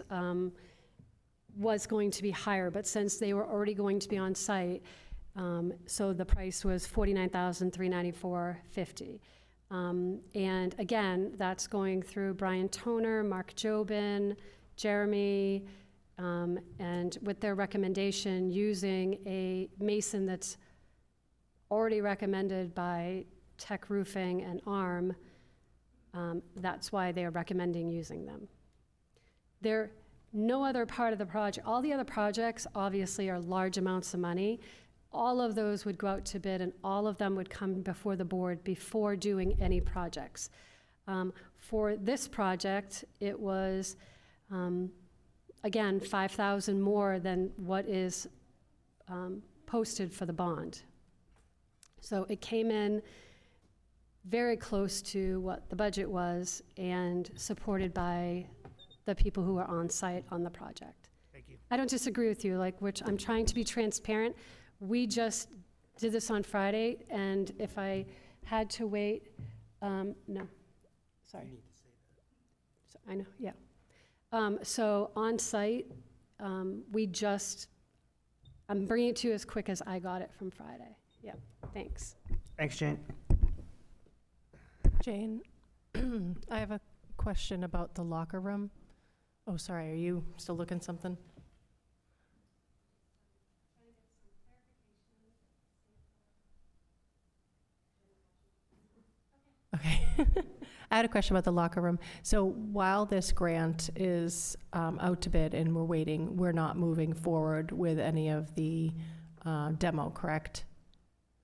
J: was going to be higher, but since they were already going to be on site, so the price was $49,394.50. And again, that's going through Brian Toner, Mark Jobin, Jeremy, and with their recommendation, using a mason that's already recommended by Tech Roofing and ARM, that's why they are recommending using them. No other part of the project, all the other projects obviously are large amounts of money. All of those would go out to bid, and all of them would come before the board before doing any projects. For this project, it was, again, $5,000 more than what is posted for the bond. So it came in very close to what the budget was and supported by the people who are on site on the project.
C: Thank you.
J: I don't disagree with you, I'm trying to be transparent. We just did this on Friday, and if I had to wait, no, sorry. So, I know, yeah. So on site, I'm bringing it to you as quick as I got it from Friday. Yeah, thanks.
C: Thanks, Jane.
E: Jane, I have a question about the locker room. Oh, sorry, are you still looking something? Okay. I had a question about the locker room. So while this grant is out to bid and we're waiting, we're not moving forward with any of the demo, correct?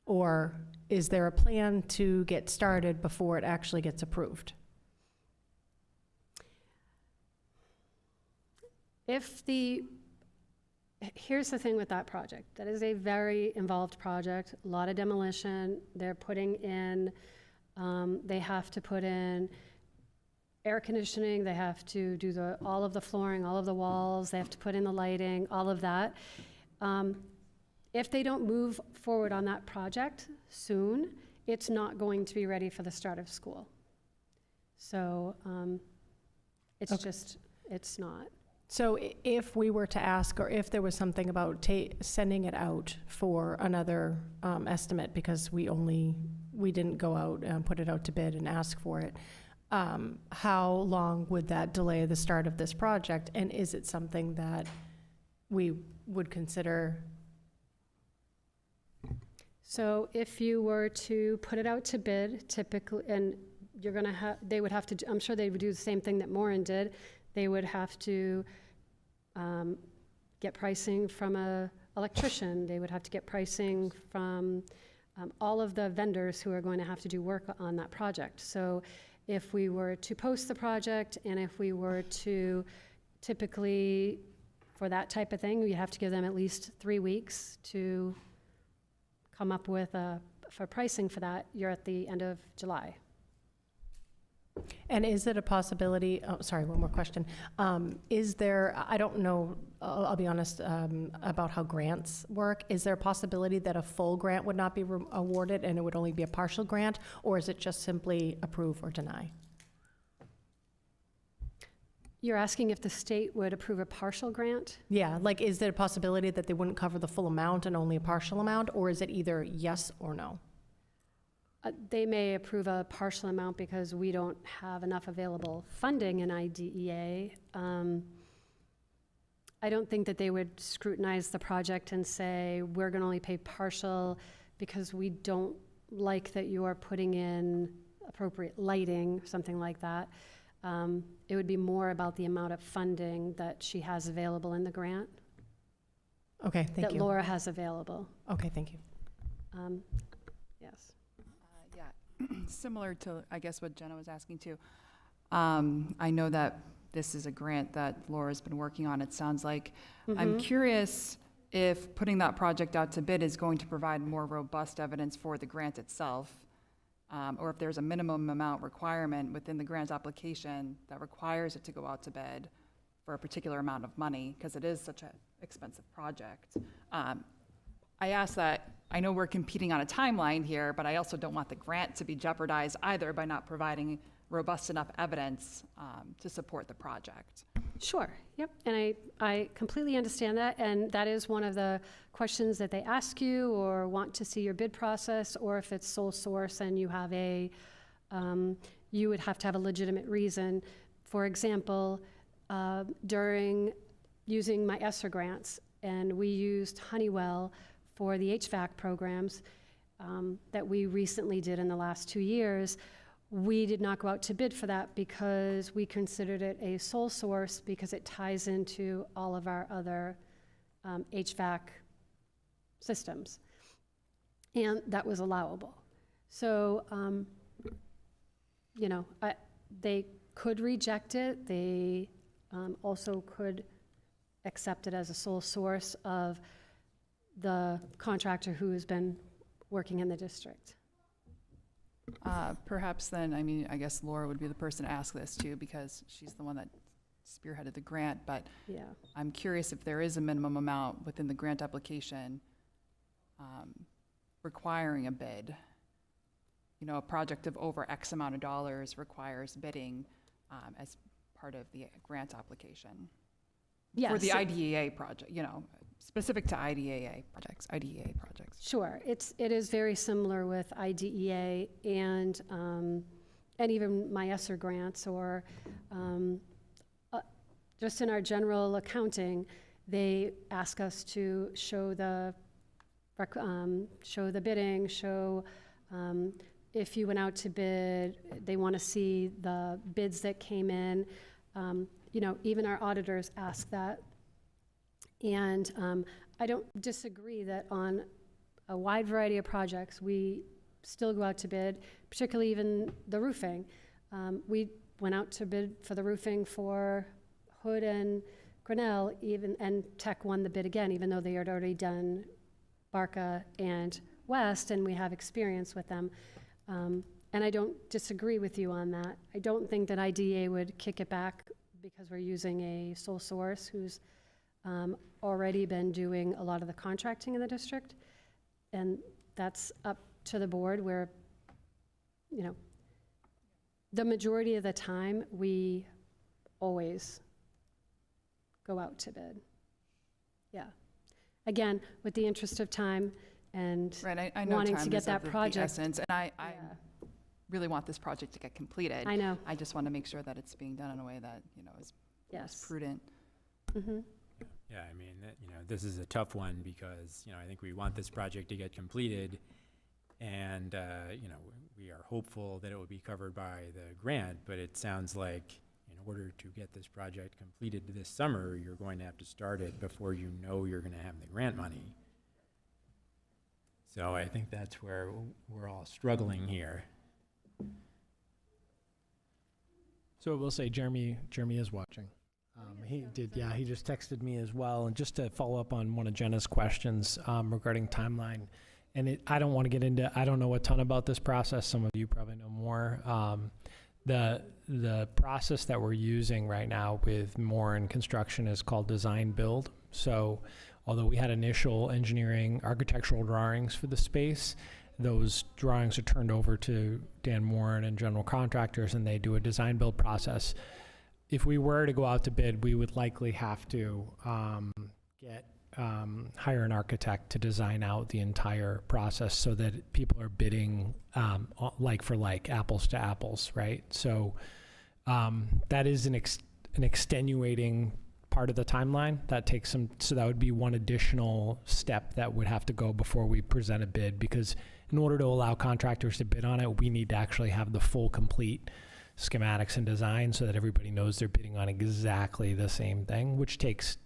E: Or is there a plan to get started before it actually gets approved?
J: Here's the thing with that project. That is a very involved project, a lot of demolition. They're putting in They have to put in air conditioning, they have to do all of the flooring, all of the walls, they have to put in the lighting, all of that. If they don't move forward on that project soon, it's not going to be ready for the start of school. So it's
E: Okay.
J: just, it's not.
E: So if we were to ask, or if there was something about sending it out for another estimate, because we didn't go out and put it out to bid and ask for it, how long would that delay the start of this project? And is it something that we would consider?
J: So if you were to put it out to bid, typically, and you're gonna have, they would have to, I'm sure they would do the same thing that Moran did. They would have to get pricing from a electrician. They would have to get pricing from all of the vendors who are going to have to do work on that project. So if we were to post the project, and if we were to typically, for that type of thing, you have to give them at least 3 weeks to come up with for pricing for that. You're at the end of July.
E: And is it a possibility, oh, sorry, one more question. Is there, I don't know, I'll be honest, about how grants work. Is there a possibility that a full grant would not be awarded and it would only be a partial grant? Or is it just simply approve or deny?
J: You're asking if the state would approve a partial grant?
E: Yeah, like, is there a possibility that they wouldn't cover the full amount and only a partial amount? Or is it either yes or no?
J: They may approve a partial amount because we don't have enough available funding in IDEA. I don't think that they would scrutinize the project and say, we're going to only pay partial because we don't like that you are putting in appropriate lighting, something like that. It would be more about the amount of funding that she has available in the grant.
E: Okay, thank you.
J: That Laura has available.
E: Okay, thank you.
J: Yes.
F: Yeah, similar to, I guess, what Jenna was asking too. I know that this is a grant that Laura's been working on, it sounds like. I'm curious if putting that project out to bid is going to provide more robust evidence for the grant itself, or if there's a minimum amount requirement within the grant application that requires it to go out to bid for a particular amount of money, because it is such an expensive project. I ask that, I know we're competing on a timeline here, but I also don't want the grant to be jeopardized either by not providing robust enough evidence to support the project.
J: Sure, yep, and I completely understand that, and that is one of the questions that they ask you or want to see your bid process, or if it's sole source and you have you would have to have a legitimate reason. For example, during using my ESSER grants, and we used Honeywell for the HVAC programs that we recently did in the last 2 years, we did not go out to bid for that because we considered it a sole source because it ties into all of our other HVAC systems. And that was allowable. So, they could reject it. They also could accept it as a sole source of the contractor who has been working in the district.
F: Perhaps then, I mean, I guess Laura would be the person to ask this too, because she's the one that spearheaded the grant, but
J: Yeah.
F: I'm curious if there is a minimum amount within the grant application requiring a bid. You know, a project of over X amount of dollars requires bidding as part of the grant application.
J: Yes.
F: For the IDEA project, specific to IDEA projects.
J: Sure, it is very similar with IDEA and even my ESSER grants, or just in our general accounting, they ask us to show the bidding, if you went out to bid, they want to see the bids that came in. Even our auditors ask that. And I don't disagree that on a wide variety of projects, we still go out to bid, particularly even the roofing. We went out to bid for the roofing for Hood and Grinnell, and Tech won the bid again, even though they had already done Barca and West, and we have experience with them. And I don't disagree with you on that. I don't think that IDA would kick it back because we're using a sole source who's already been doing a lot of the contracting in the district. And that's up to the board where, you know, the majority of the time, we always go out to bid. Yeah. Again, with the interest of time and
F: Right, I know
J: wanting
F: time
J: to get
F: is
J: that
F: of the
J: project.
F: essence, and I
J: Yeah.
F: really want this project to get completed.
J: I know,
F: I just want to make sure that it's being done in a way that, you know, is
J: yes.
F: prudent.
J: Mhm.
B: Yeah, I mean, you know, this is a tough one because, you know, I think we want this project to get completed, and, you know, we are hopeful that it will be covered by the grant, but it sounds like in order to get this project completed this summer, you're going to have to start it before you know you're going to have the grant money. So I think that's where we're all struggling here.
C: So I will say Jeremy is watching. He did, yeah, he just texted me as well. And just to follow up on one of Jenna's questions regarding timeline, and I don't want to get into, I don't know a ton about this process. Some of you probably know more. The process that we're using right now with Moore and construction is called design build. So although we had initial engineering architectural drawings for the space, those drawings are turned over to Dan Warren and general contractors, and they do a design build process. If we were to go out to bid, we would likely have to hire an architect to design out the entire process so that people are bidding like for like, apples to apples, right? So that is an extenuating part of the timeline. That takes some, so that would be one additional step that would have to go before we present a bid, because in order to allow contractors to bid on it, we need to actually have the full, complete schematics and design so that everybody knows they're bidding on exactly the same thing, which takes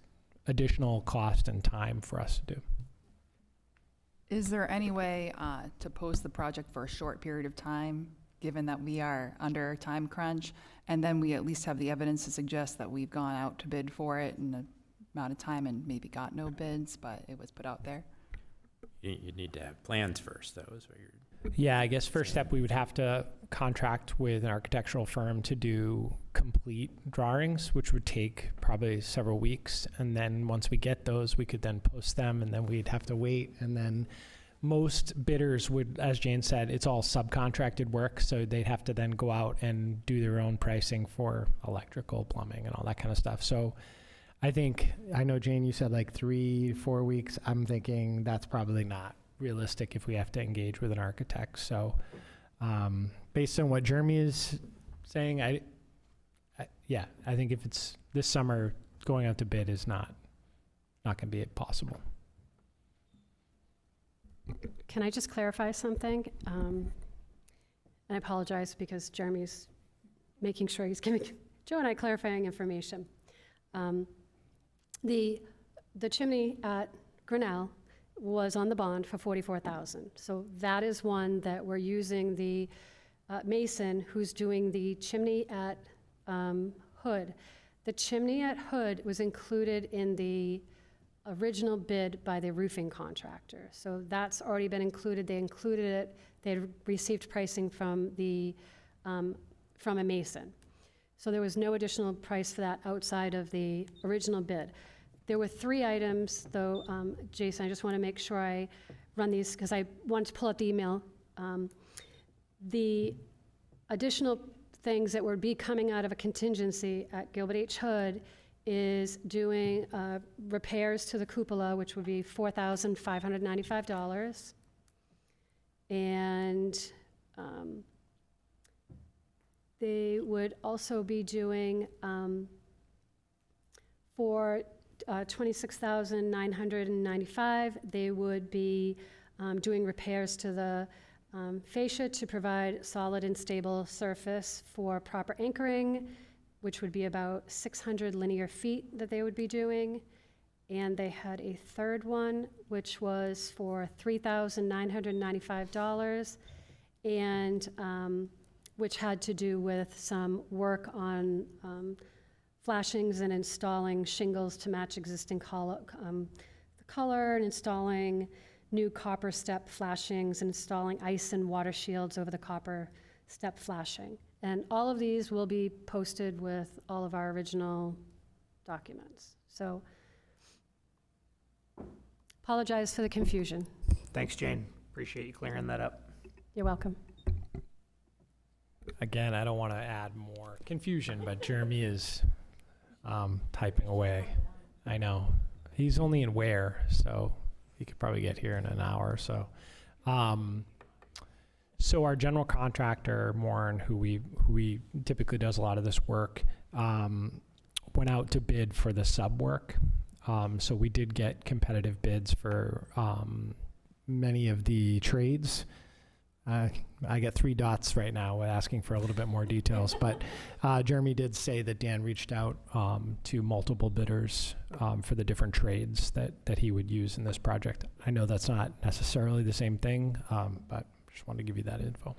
C: additional cost and time for us to do.
F: Is there any way to post the project for a short period of time, given that we are under a time crunch, and then we at least have the evidence to suggest that we've gone out to bid for it in a amount of time and maybe got no bids, but it was put out there?
B: You'd need to have plans first, though, is what you're...
C: Yeah, I guess first step, we would have to contract with an architectural firm to do complete drawings, which would take probably several weeks. And then once we get those, we could then post them, and then we'd have to wait. And then most bidders would, as Jane said, it's all subcontracted work, so they'd have to then go out and do their own pricing for electrical, plumbing, and all that kind of stuff. So I know, Jane, you said like 3-4 weeks. I'm thinking that's probably not realistic if we have to engage with an architect. So based on what Jeremy is saying, I think if it's this summer, going out to bid is not going to be possible.
J: Can I just clarify something? And I apologize because Jeremy's making sure he's giving Joe and I clarifying information. The chimney at Grinnell was on the bond for $44,000. So that is one that we're using the mason who's doing the chimney at Hood. The chimney at Hood was included in the original bid by the roofing contractor. So that's already been included. They included it. They had received pricing from from a mason. So there was no additional price for that outside of the original bid. There were 3 items, though, Jason, I just want to make sure I run these because I wanted to pull out the email. The additional things that would be coming out of a contingency at Gilbert H. Hood is doing repairs to the cupola, which would be $4,595. And they would also be doing for $26,995. They would be doing repairs to the fascia to provide solid and stable surface for proper anchoring, which would be about 600 linear feet that they would be doing. And they had a third one, which was for $3,995, and which had to do with some work on flashings and installing shingles to match existing color, and installing new copper step flashings, and installing ice and water shields over the copper step flashing. And all of these will be posted with all of our original documents. So apologize for the confusion.
C: Thanks, Jane. Appreciate you clearing that up.
J: You're welcome.
K: Again, I don't want to add more confusion, but Jeremy is typing away. I know. He's only in Ware, so he could probably get here in an hour or so. So our general contractor, Warren, who we typically does a lot of this work, went out to bid for the sub work. So we did get competitive bids for many of the trades. I get 3 dots right now asking for a little bit more details, but Jeremy did say that Dan reached out to multiple bidders for the different trades that he would use in this project. I know that's not necessarily the same thing, but just wanted to give you that info.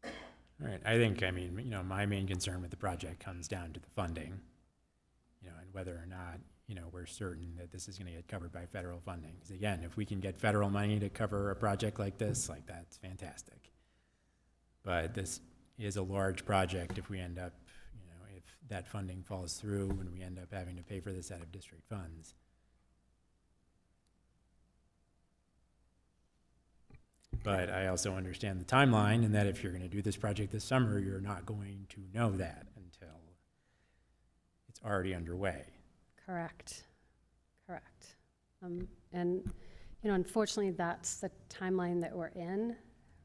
B: All right, I think, I mean, you know, my main concern with the project comes down to the funding, you know, and whether or not, you know, we're certain that this is going to get covered by federal funding. Because again, if we can get federal money to cover a project like this, like that's fantastic. But this is a large project if we end up, you know, if that funding falls through and we end up having to pay for this out of district funds. But I also understand the timeline, and that if you're going to do this project this summer, you're not going to know that until it's already underway.
J: Correct. And, you know, unfortunately, that's the timeline that we're in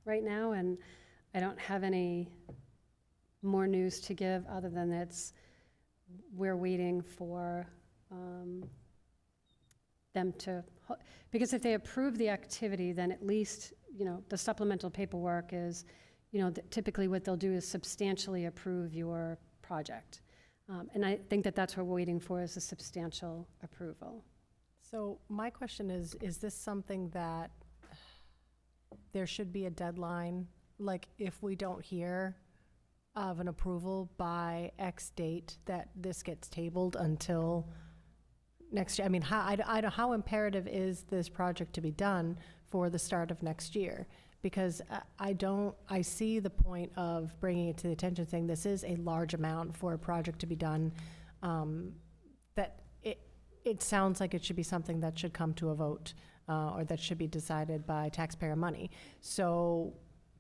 J: right now, and I don't have any more news to give other than we're waiting for them to, because if they approve the activity, then at least, you know, the supplemental paperwork is, you know, typically what they'll do is substantially approve your project. And I think that's what we're waiting for, is a substantial approval.
E: So my question is this something that there should be a deadline? Like, if we don't hear of an approval by X date, that this gets tabled until next year? I mean, how imperative is this project to be done for the start of next year? Because I see the point of bringing it to the attention, saying this is a large amount for a project to be done, that it sounds like it should be something that should come to a vote, or that should be decided by taxpayer money. So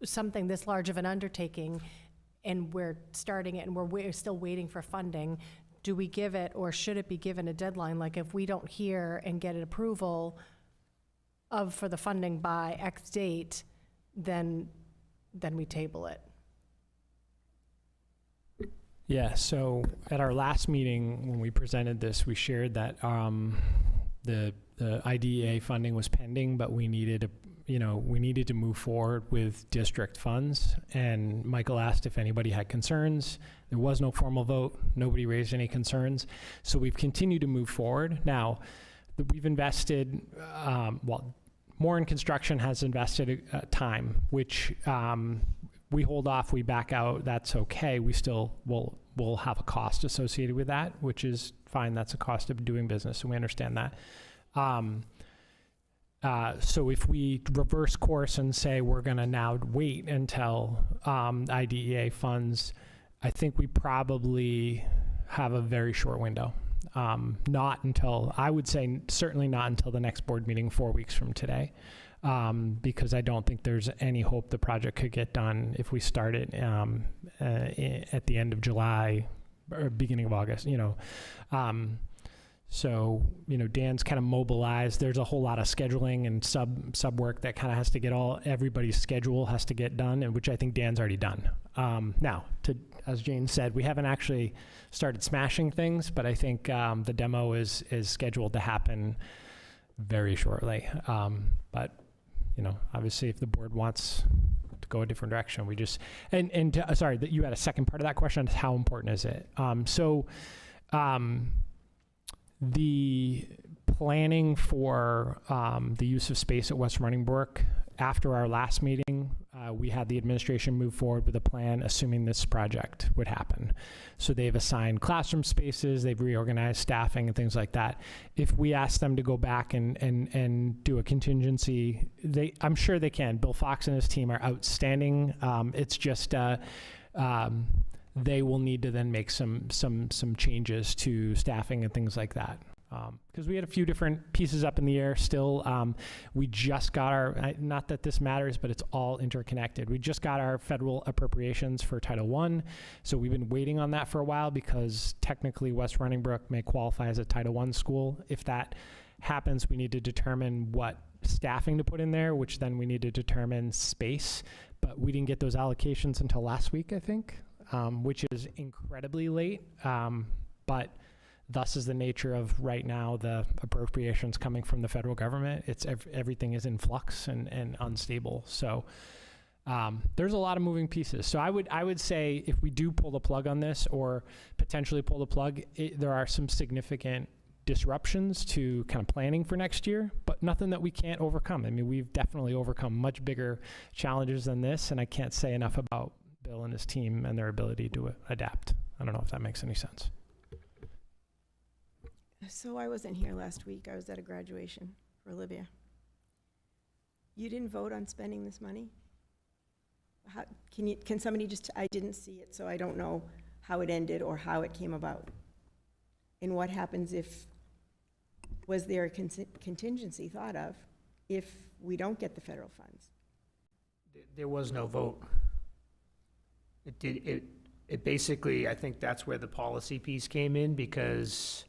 E: something this large of an undertaking, and we're starting it and we're still waiting for funding, do we give it, or should it be given a deadline? Like, if we don't hear and get an approval for the funding by X date, then we table it.
K: Yeah, so at our last meeting, when we presented this, we shared that the IDEA funding was pending, but we needed to move forward with district funds. And Michael asked if anybody had concerns. There was no formal vote. Nobody raised any concerns. So we've continued to move forward. Now, we've invested, Morin Construction has invested time, which we hold off, we back out, that's okay. We still will have a cost associated with that, which is fine. That's a cost of doing business, and we understand that. So if we reverse course and say we're going to now wait until IDEA funds, I think we probably have a very short window. Not until, I would say certainly not until the next board meeting 4 weeks from today, because I don't think there's any hope the project could get done if we start it at the end of July or beginning of August, you know. So, you know, Dan's kind of mobilized. There's a whole lot of scheduling and sub work that kind of has to get everybody's schedule has to get done, and which I think Dan's already done. Now, as Jane said, we haven't actually started smashing things, but I think the demo is scheduled to happen very shortly. But, you know, obviously if the board wants to go a different direction, we just, sorry, that you had a second part of that question, how important is it? The planning for the use of space at West Running Brook after our last meeting, we had the administration move forward with a plan assuming this project would happen. So they've assigned classroom spaces, they've reorganized staffing and things like that. If we ask them to go back and do a contingency, I'm sure they can. Bill Fox and his team are outstanding. It's just they will need to then make some changes to staffing and things like that. Because we had a few different pieces up in the air still. We just got our, not that this matters, but it's all interconnected. We just got our federal appropriations for Title I. So we've been waiting on that for a while because technically West Running Brook may qualify as a Title I school. If that happens, we need to determine what staffing to put in there, which then we need to determine space. But we didn't get those allocations until last week, I think, which is incredibly late. But thus is the nature of right now the appropriations coming from the federal government. It's everything is in flux and unstable. So there's a lot of moving pieces. So I would say if we do pull the plug on this or potentially pull the plug, there are some significant disruptions to kind of planning for next year, but nothing that we can't overcome. I mean, we've definitely overcome much bigger challenges than this, and I can't say enough about Bill and his team and their ability to adapt. I don't know if that makes any sense.
G: So I wasn't here last week. I was at a graduation for Olivia. You didn't vote on spending this money? How, can somebody just, I didn't see it, so I don't know how it ended or how it came about. And what happens if, was there a contingency thought of if we don't get the federal funds?
C: There was no vote. It basically, I think that's where the policy piece came in, because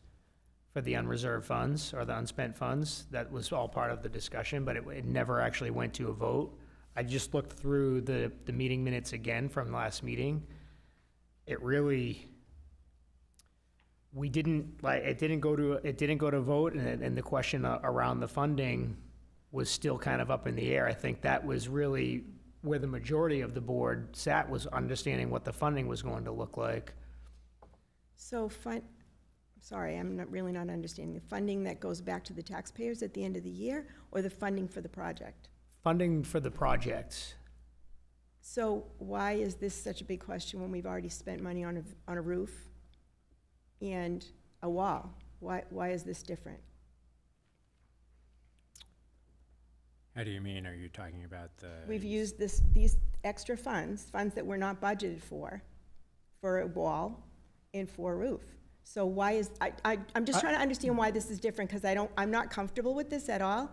C: for the unreserved funds or the unspent funds, that was all part of the discussion, but it never actually went to a vote. I just looked through the meeting minutes again from last meeting. It really, it didn't go to vote, and the question around the funding was still kind of up in the air. I think that was really where the majority of the board sat, was understanding what the funding was going to look like.
G: So sorry, I'm really not understanding. The funding that goes back to the taxpayers at the end of the year, or the funding for the project?
C: Funding for the projects.
G: So why is this such a big question when we've already spent money on a roof and a wall? Why is this different?
B: How do you mean? Are you talking about the?
G: We've used these extra funds that were not budgeted for a wall and for a roof. So why is, I'm just trying to understand why this is different, because I'm not comfortable with this at all,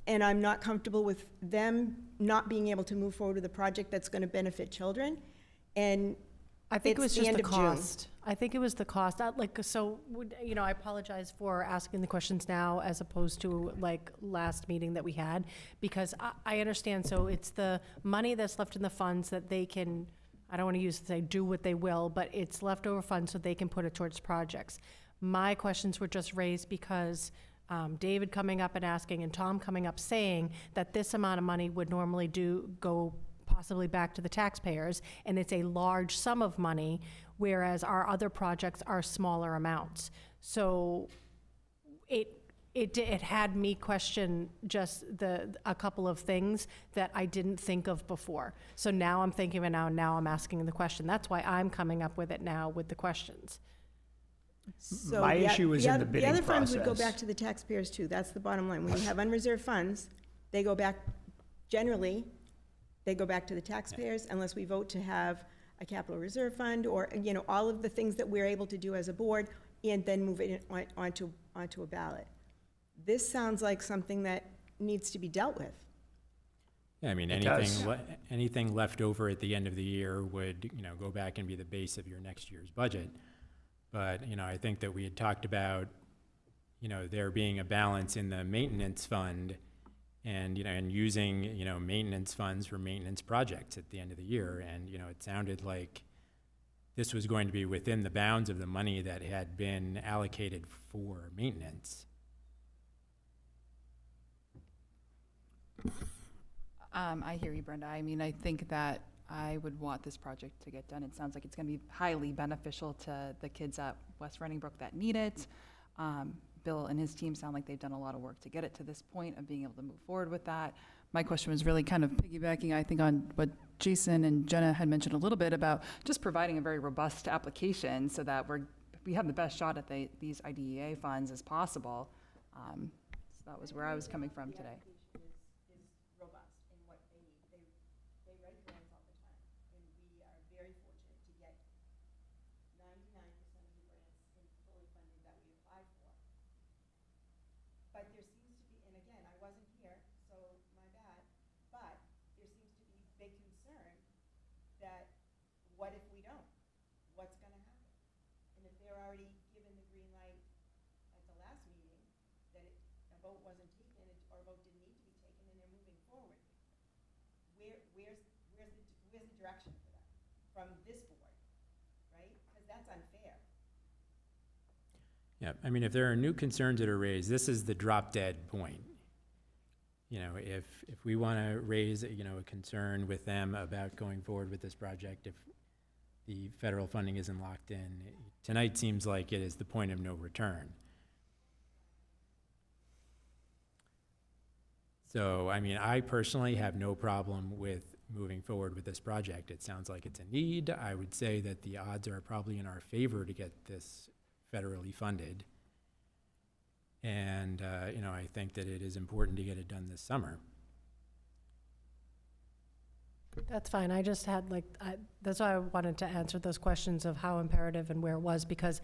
G: and I'm not comfortable with them not being able to move forward with a project that's going to benefit children. And
E: I think it was just the
G: June.
E: cost. I think it was the cost. I apologize for asking the questions now as opposed to like last meeting that we had, because I understand. So it's the money that's left in the funds that they can, I don't want to do what they will, but it's leftover funds so they can put it towards projects. My questions were just raised because David coming up and asking and Tom coming up saying that this amount of money would normally go possibly back to the taxpayers, and it's a large sum of money, whereas our other projects are smaller amounts. So it had me question just a couple of things that I didn't think of before. So now I'm thinking of it now I'm asking the question. That's why I'm coming up with it now with the questions.
G: So
C: My issue is in the bidding
G: The other funds would go
C: process.
G: back to the taxpayers too. That's the bottom line. When you have unreserved funds, they go back, generally, they go back to the taxpayers unless we vote to have a capital reserve fund or, all of the things that we're able to do as a board and then move it onto a ballot. This sounds like something that needs to be dealt with.
B: Yeah, I mean,
C: It does.
B: anything left over at the end of the year would, go back and be the base of your next year's budget. But, I think that we had talked about, there being a balance in the maintenance fund and, and using, maintenance funds for maintenance projects at the end of the year. And, it sounded like this was going to be within the bounds of the money that had been allocated for maintenance.
F: I hear you, Brenda. I mean, I think that I would want this project to get done. It sounds like it's going to be highly beneficial to the kids at West Running Brook that need it. Bill and his team sound like they've done a lot of work to get it to this point of being able to move forward with that. my question was really kind of piggybacking, I think, on what Jason and Jenna had mentioned a little bit about just providing a very robust application so that we have the best shot at these IDEA funds as possible. So that was where I was coming from today.
G: Is robust in what they need. They write grants all the time, and we are very fortunate to get 99% of the grants in fully funded that we apply for. But there seems to be, and again, I wasn't here, so my bad, but there seems to be big concern that what if we don't? What's gonna happen? And if they're already given the green light at the last meeting, that a vote wasn't taken, or a vote didn't need to be taken, and they're moving forward, where's the direction for that? From this board, right? Because that's unfair.
B: Yeah, I mean, if there are new concerns that are raised, this is the drop dead point. You know, if we want to raise, you know, a concern with them about going forward with this project, if the federal funding isn't locked in, tonight seems like it is the point of no return. So, I mean, I personally have no problem with moving forward with this project. It sounds like it's a need. I would say that the odds are probably in our favor to get this federally funded. And, you know, I think that it is important to get it done this summer.
E: That's fine. I just had that's why I wanted to answer those questions of how imperative and where it was, because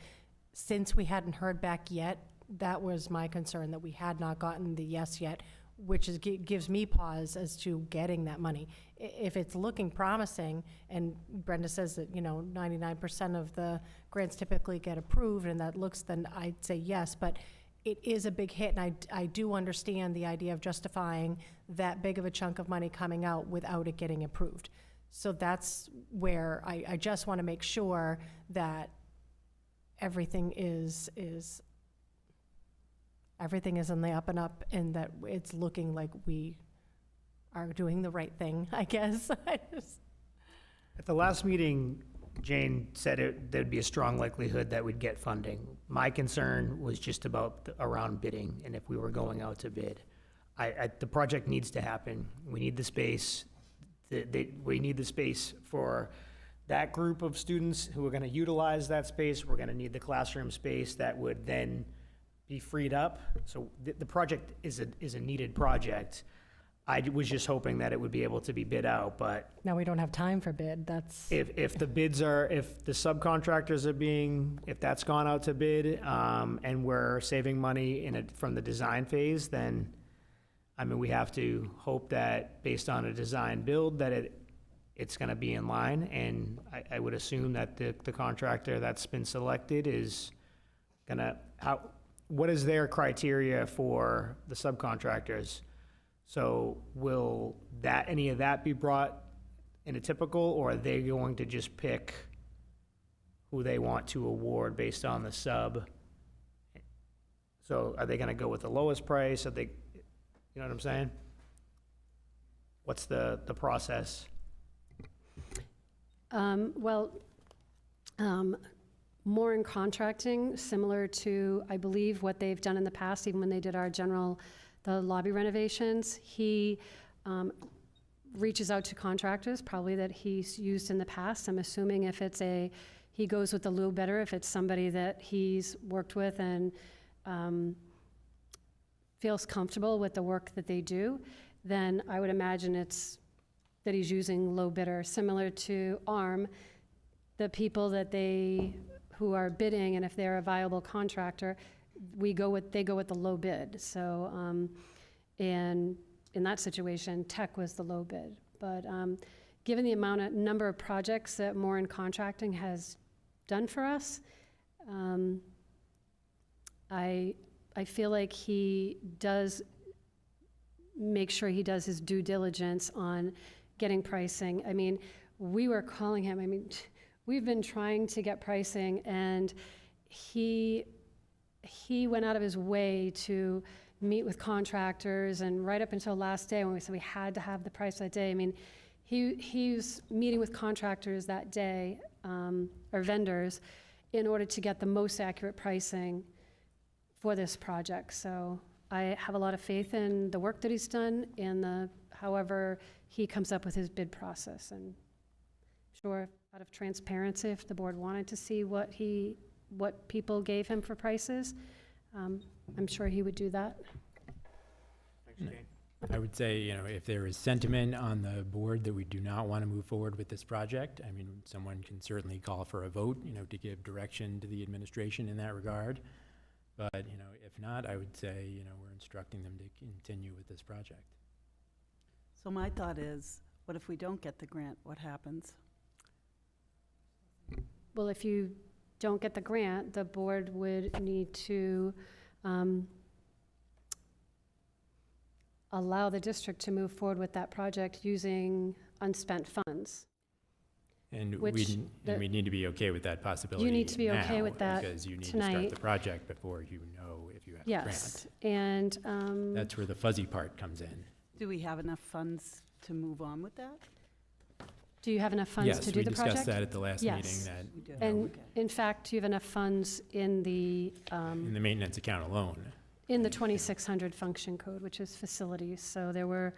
E: since we hadn't heard back yet, that was my concern, that we had not gotten the yes yet, which is, gives me pause as to getting that money. If it's looking promising, and Brenda says that, you know, 99% of the grants typically get approved, and that looks, then I'd say yes, but it is a big hit, and I do understand the idea of justifying that big of a chunk of money coming out without it getting approved. So that's where I just want to make sure that everything is in the up and up, and that it's looking like we are doing the right thing, I guess.
C: At the last meeting, Jane said there'd be a strong likelihood that we'd get funding. My concern was just about around bidding, and if we were going out to bid. The project needs to happen. We need the space. We need the space for that group of students who are going to utilize that space. We're going to need the classroom space that would then be freed up. So the project is a needed project. I was just hoping that it would be able to be bid out, but
E: Now we don't have time for bid, that's.
C: if the subcontractors if that's gone out to bid, and we're saving money from the design phase, then, I mean, we have to hope that based on a design build, that it's gonna be in line, and I would assume that the contractor that's been selected is gonna, what is their criteria for the subcontractors? So will any of that be brought in a typical, or are they going to just pick who they want to award based on the sub? So are they gonna go with the lowest price? Are they, you know what I'm saying? What's the process?
J: More in contracting, similar to, I believe, what they've done in the past, even when they did the lobby renovations. He reaches out to contractors, probably that he's used in the past. I'm assuming if he goes with the low bidder, if it's somebody that he's worked with and feels comfortable with the work that they do, then I would imagine it's that he's using low bidder, similar to ARM, the people who are bidding, and if they're a viable contractor, they go with the low bid. So, and in that situation, Tech was the low bid. But given the number of projects that More in Contracting has done for us, I feel like he does make sure he does his due diligence on getting pricing. I mean, we were calling him. I mean, we've been trying to get pricing, and he went out of his way to meet with contractors, and right up until last day when we said we had to have the price that day, I mean, he was meeting with contractors that day, or vendors, in order to get the most accurate pricing for this project. So I have a lot of faith in the work that he's done and however he comes up with his bid process. And sure, out of transparency, if the board wanted to see what people gave him for prices, I'm sure he would do that.
C: Thanks, Jane.
B: I would say, if there is sentiment on the board that we do not want to move forward with this project, I mean, someone can certainly call for a vote, to give direction to the administration in that regard. But, if not, I would say, we're instructing them to continue with this project.
L: So my thought is, what if we don't get the grant? What happens?
J: Well, if you don't get the grant, the board would need to allow the district to move forward with that project using unspent funds.
B: And
J: Which
B: we need to be okay with that possibility.
J: You need to be okay
B: now,
J: with that
B: because you need to
J: tonight.
B: start the project before you know if you have a grant.
J: Yes, and
B: That's where the fuzzy part comes in.
L: Do we have enough funds to move on with that?
J: do you have enough funds to do the
B: Yes, we
J: project?
B: discussed that at the last
J: Yes.
B: meeting, that
L: We do.
J: And
L: Okay.
J: in fact, you have enough funds in the
B: in the maintenance account alone.
J: 2600 function code, which is facilities. So there were,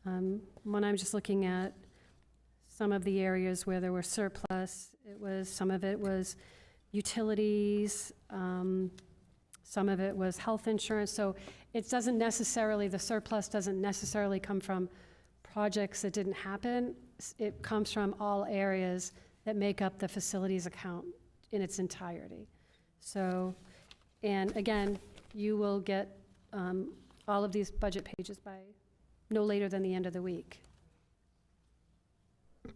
J: when I'm just looking at some of the areas where there were surplus, some of it was utilities, some of it was health insurance. So it doesn't necessarily, the surplus doesn't necessarily come from projects that didn't happen. It comes from all areas that make up the facilities account in its entirety. So, and again, you will get all of these budget pages by no later than the end of the week.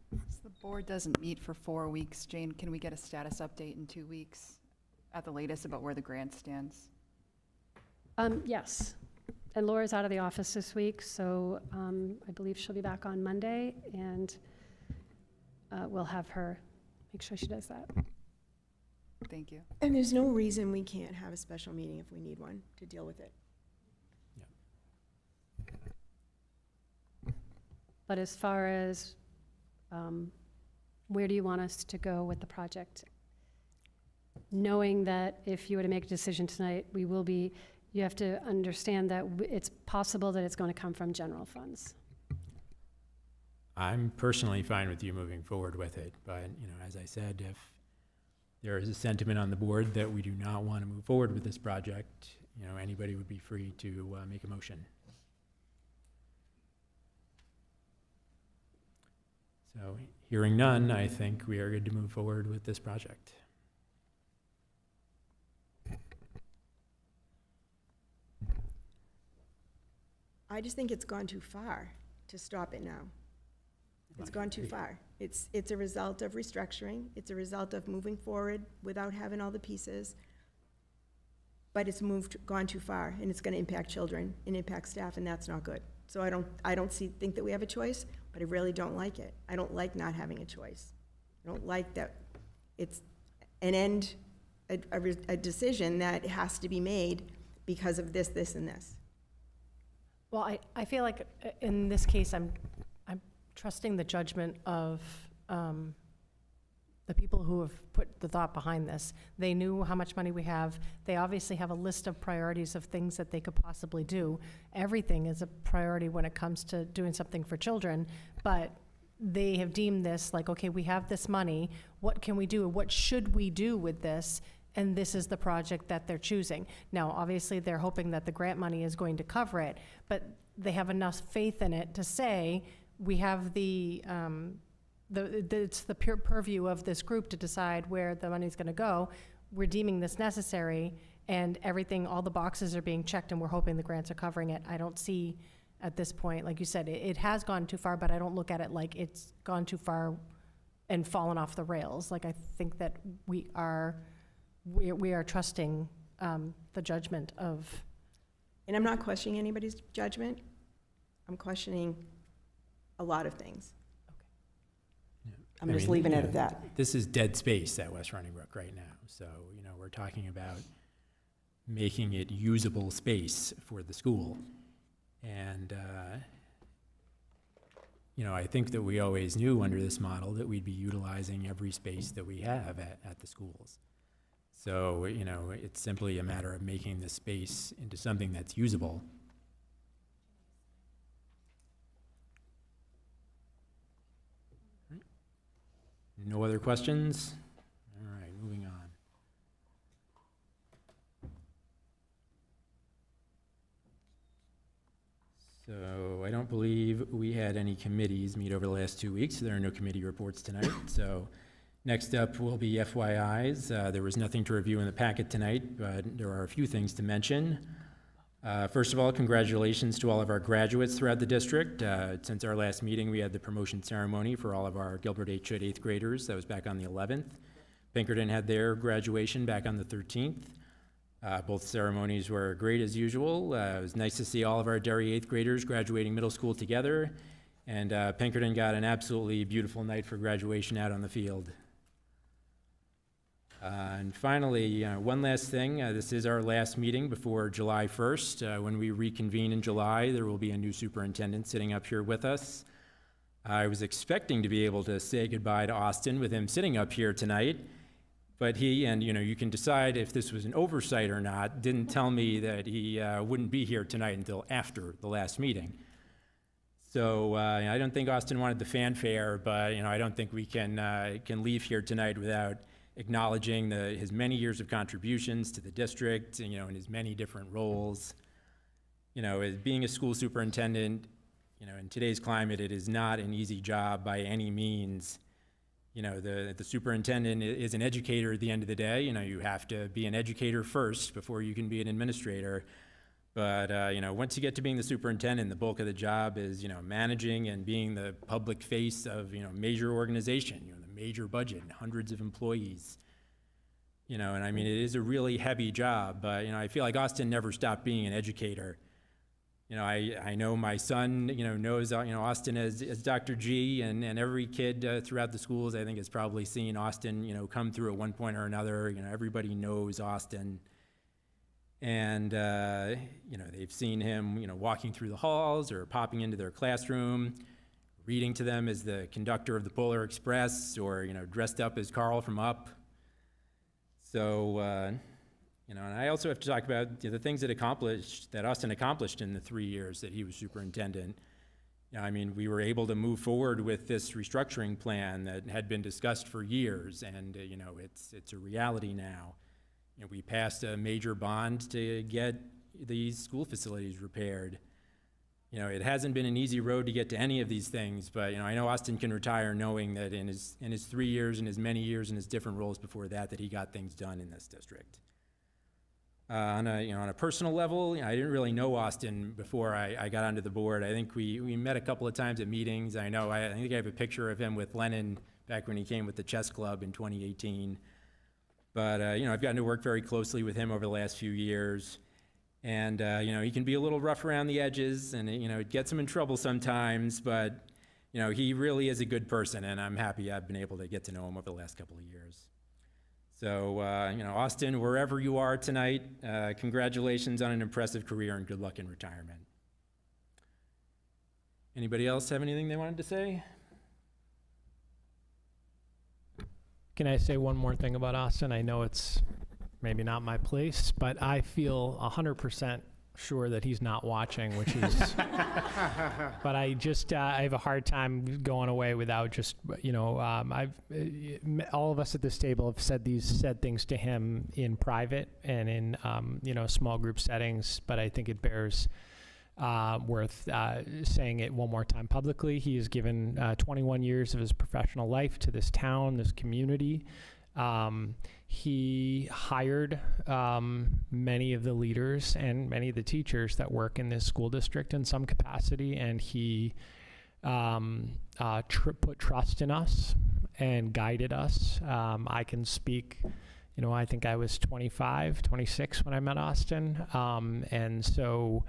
F: So the board doesn't meet for 4 weeks. Jane, can we get a status update in 2 weeks at the latest about where the grant stands?
J: Yes. And Laura's out of the office this week, so I believe she'll be back on Monday, and we'll have her make sure she does that.
F: Thank you.
G: And there's no reason we can't have a special meeting if we need one to deal with it.
J: But as far as where do you want us to go with the project? Knowing that if you were to make a decision tonight, you have to understand that it's possible that it's going to come from general funds.
B: I'm personally fine with you moving forward with it, but, as I said, if there is a sentiment on the board that we do not want to move forward with this project, anybody would be free to make a motion. So, hearing none, I think we are good to move forward with this project.
G: I just think it's gone too far to stop it now. It's gone too far. It's a result of restructuring. It's a result of moving forward without having all the pieces. But it's gone too far, and it's going to impact children and impact staff, and that's not good. So I don't think that we have a choice, but I really don't like it. I don't like not having a choice. I don't like that it's an end, a decision that has to be made because of this, this, and this.
E: Well, I feel like in this case, I'm trusting the judgment of the people who have put the thought behind this. They knew how much money we have. They obviously have a list of priorities of things that they could possibly do. Everything is a priority when it comes to doing something for children, but they have deemed this like, okay, we have this money. What can we do? What should we do with this? And this is the project that they're choosing. Now, obviously, they're hoping that the grant money is going to cover it, but they have enough faith in it to say, we have it's the pure purview of this group to decide where the money's gonna go. We're deeming this necessary, and everything, all the boxes are being checked, and we're hoping the grants are covering it. I don't see, at this point, like you said, it has gone too far, but I don't look at it like it's gone too far and fallen off the rails. Like, I think that we are trusting the judgment of.
G: And I'm not questioning anybody's judgment. I'm questioning a lot of things. I'm just leaving it at that.
B: This is dead space at West Running Brook right now. So, we're talking about making it usable space for the school. And, I think that we always knew under this model that we'd be utilizing every space that we have at the schools. So, it's simply a matter of making the space into something that's usable. No other questions? All right, moving on. So I don't believe we had any committees meet over the last 2 weeks, so there are no committee reports tonight. So next up will be FYIs. There was nothing to review in the packet tonight, but there are a few things to mention. First of all, congratulations to all of our graduates throughout the district. Since our last meeting, we had the promotion ceremony for all of our Gilbert H. Hood 8th graders. That was back on the 11th. Pinkerton had their graduation back on the 13th. Both ceremonies were great as usual. It was nice to see all of our Derry 8th graders graduating middle school together. And Pinkerton got an absolutely beautiful night for graduation out on the field. And finally, one last thing. This is our last meeting before July 1st. When we reconvene in July, there will be a new superintendent sitting up here with us. I was expecting to be able to say goodbye to Austin with him sitting up here tonight, but he, and you can decide if this was an oversight or not, didn't tell me that he wouldn't be here tonight until after the last meeting. So I don't think Austin wanted the fanfare, but I don't think we can leave here tonight without acknowledging his many years of contributions to the district, in his many different roles. As being a school superintendent, in today's climate, it is not an easy job by any means. The superintendent is an educator at the end of the day. You have to be an educator first before you can be an administrator. But, once you get to being the superintendent, the bulk of the job is, managing and being the public face of, major organization, the major budget, and hundreds of employees. And I mean, it is a really heavy job, but, I feel like Austin never stopped being an educator. I know my son, knows, Austin as Dr. G, and every kid throughout the schools, I think, has probably seen Austin, come through at one point or another. Everybody knows Austin. And, they've seen him, walking through the halls or popping into their classroom, reading to them as the conductor of the Polar Express, or, dressed up as Carl from Up. So, and I also have to talk about the things that Austin accomplished in the 3 years that he was superintendent. I mean, we were able to move forward with this restructuring plan that had been discussed for years, and, it's a reality now. We passed a major bond to get these school facilities repaired. It hasn't been an easy road to get to any of these things, but, I know Austin can retire knowing that in his 3 years and his many years and his different roles before that he got things done in this district. On a personal level, I didn't really know Austin before I got onto the board. I think we met a couple of times at meetings. I think I have a picture of him with Lennon back when he came with the chess club in 2018. But, I've gotten to work very closely with him over the last few years. And, he can be a little rough around the edges, and, it gets him in trouble sometimes. But, he really is a good person, and I'm happy I've been able to get to know him over the last couple of years. So, Austin, wherever you are tonight, congratulations on an impressive career and good luck in retirement. Anybody else have anything they wanted to say?
K: Can I say one more thing about Austin? I know it's maybe not my place, but I feel 100% sure that he's not watching, which is, but I have a hard time going away without just, all of us at this table have said things to him in private and in, small group settings, but I think it bears worth saying it one more time publicly. He has given 21 years of his professional life to this town, this community. He hired many of the leaders and many of the teachers that work in this school district in some capacity, and he put trust in us and guided us. I can speak, I think I was 25, 26 when I met Austin, and so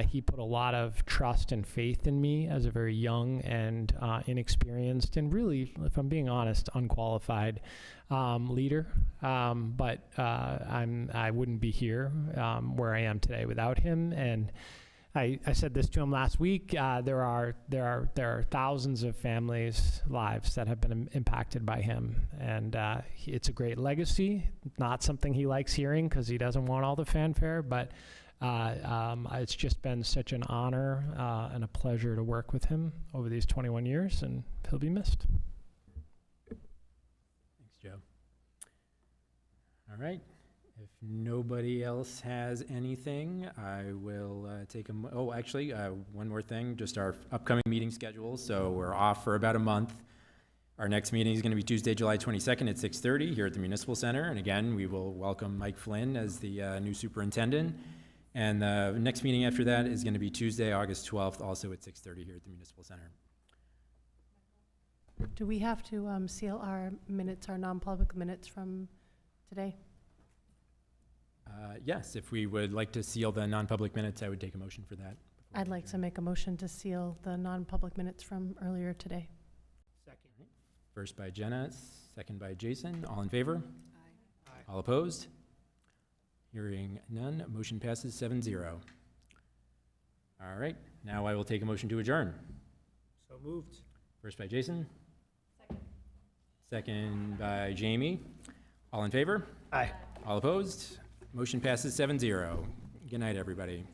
K: he put a lot of trust and faith in me as a very young and inexperienced and really, if I'm being honest, unqualified leader. But I wouldn't be here where I am today without him. And I said this to him last week. There are thousands of families' lives that have been impacted by him, and it's a great legacy. Not something he likes hearing because he doesn't want all the fanfare, but. It's just been such an honor and a pleasure to work with him over these 21 years, and he'll be missed.
B: All right. If nobody else has anything, I will take one more thing, just our upcoming meeting schedule. So we're off for about a month. Our next meeting is going to be Tuesday, July 22nd at 6:30 here at the Municipal Center. And again, we will welcome Mike Flynn as the new superintendent. And the next meeting after that is going to be Tuesday, August 12th, also at 6:30 here at the Municipal Center.
E: Do we have to seal our minutes, our non-public minutes from today?
B: Yes, if we would like to seal the non-public minutes, I would take a motion for that.
E: I'd like to make a motion to seal the non-public minutes from earlier today.
B: Second. First by Jenna, second by Jason. All in favor? Aye. All opposed? Hearing none, motion passes 7-0. All right, now I will take a motion to adjourn.
C: So moved.
B: First by Jason. Second by Jamie. All in favor?
C: Aye.
B: All opposed? Motion passes 7-0. Good night, everybody.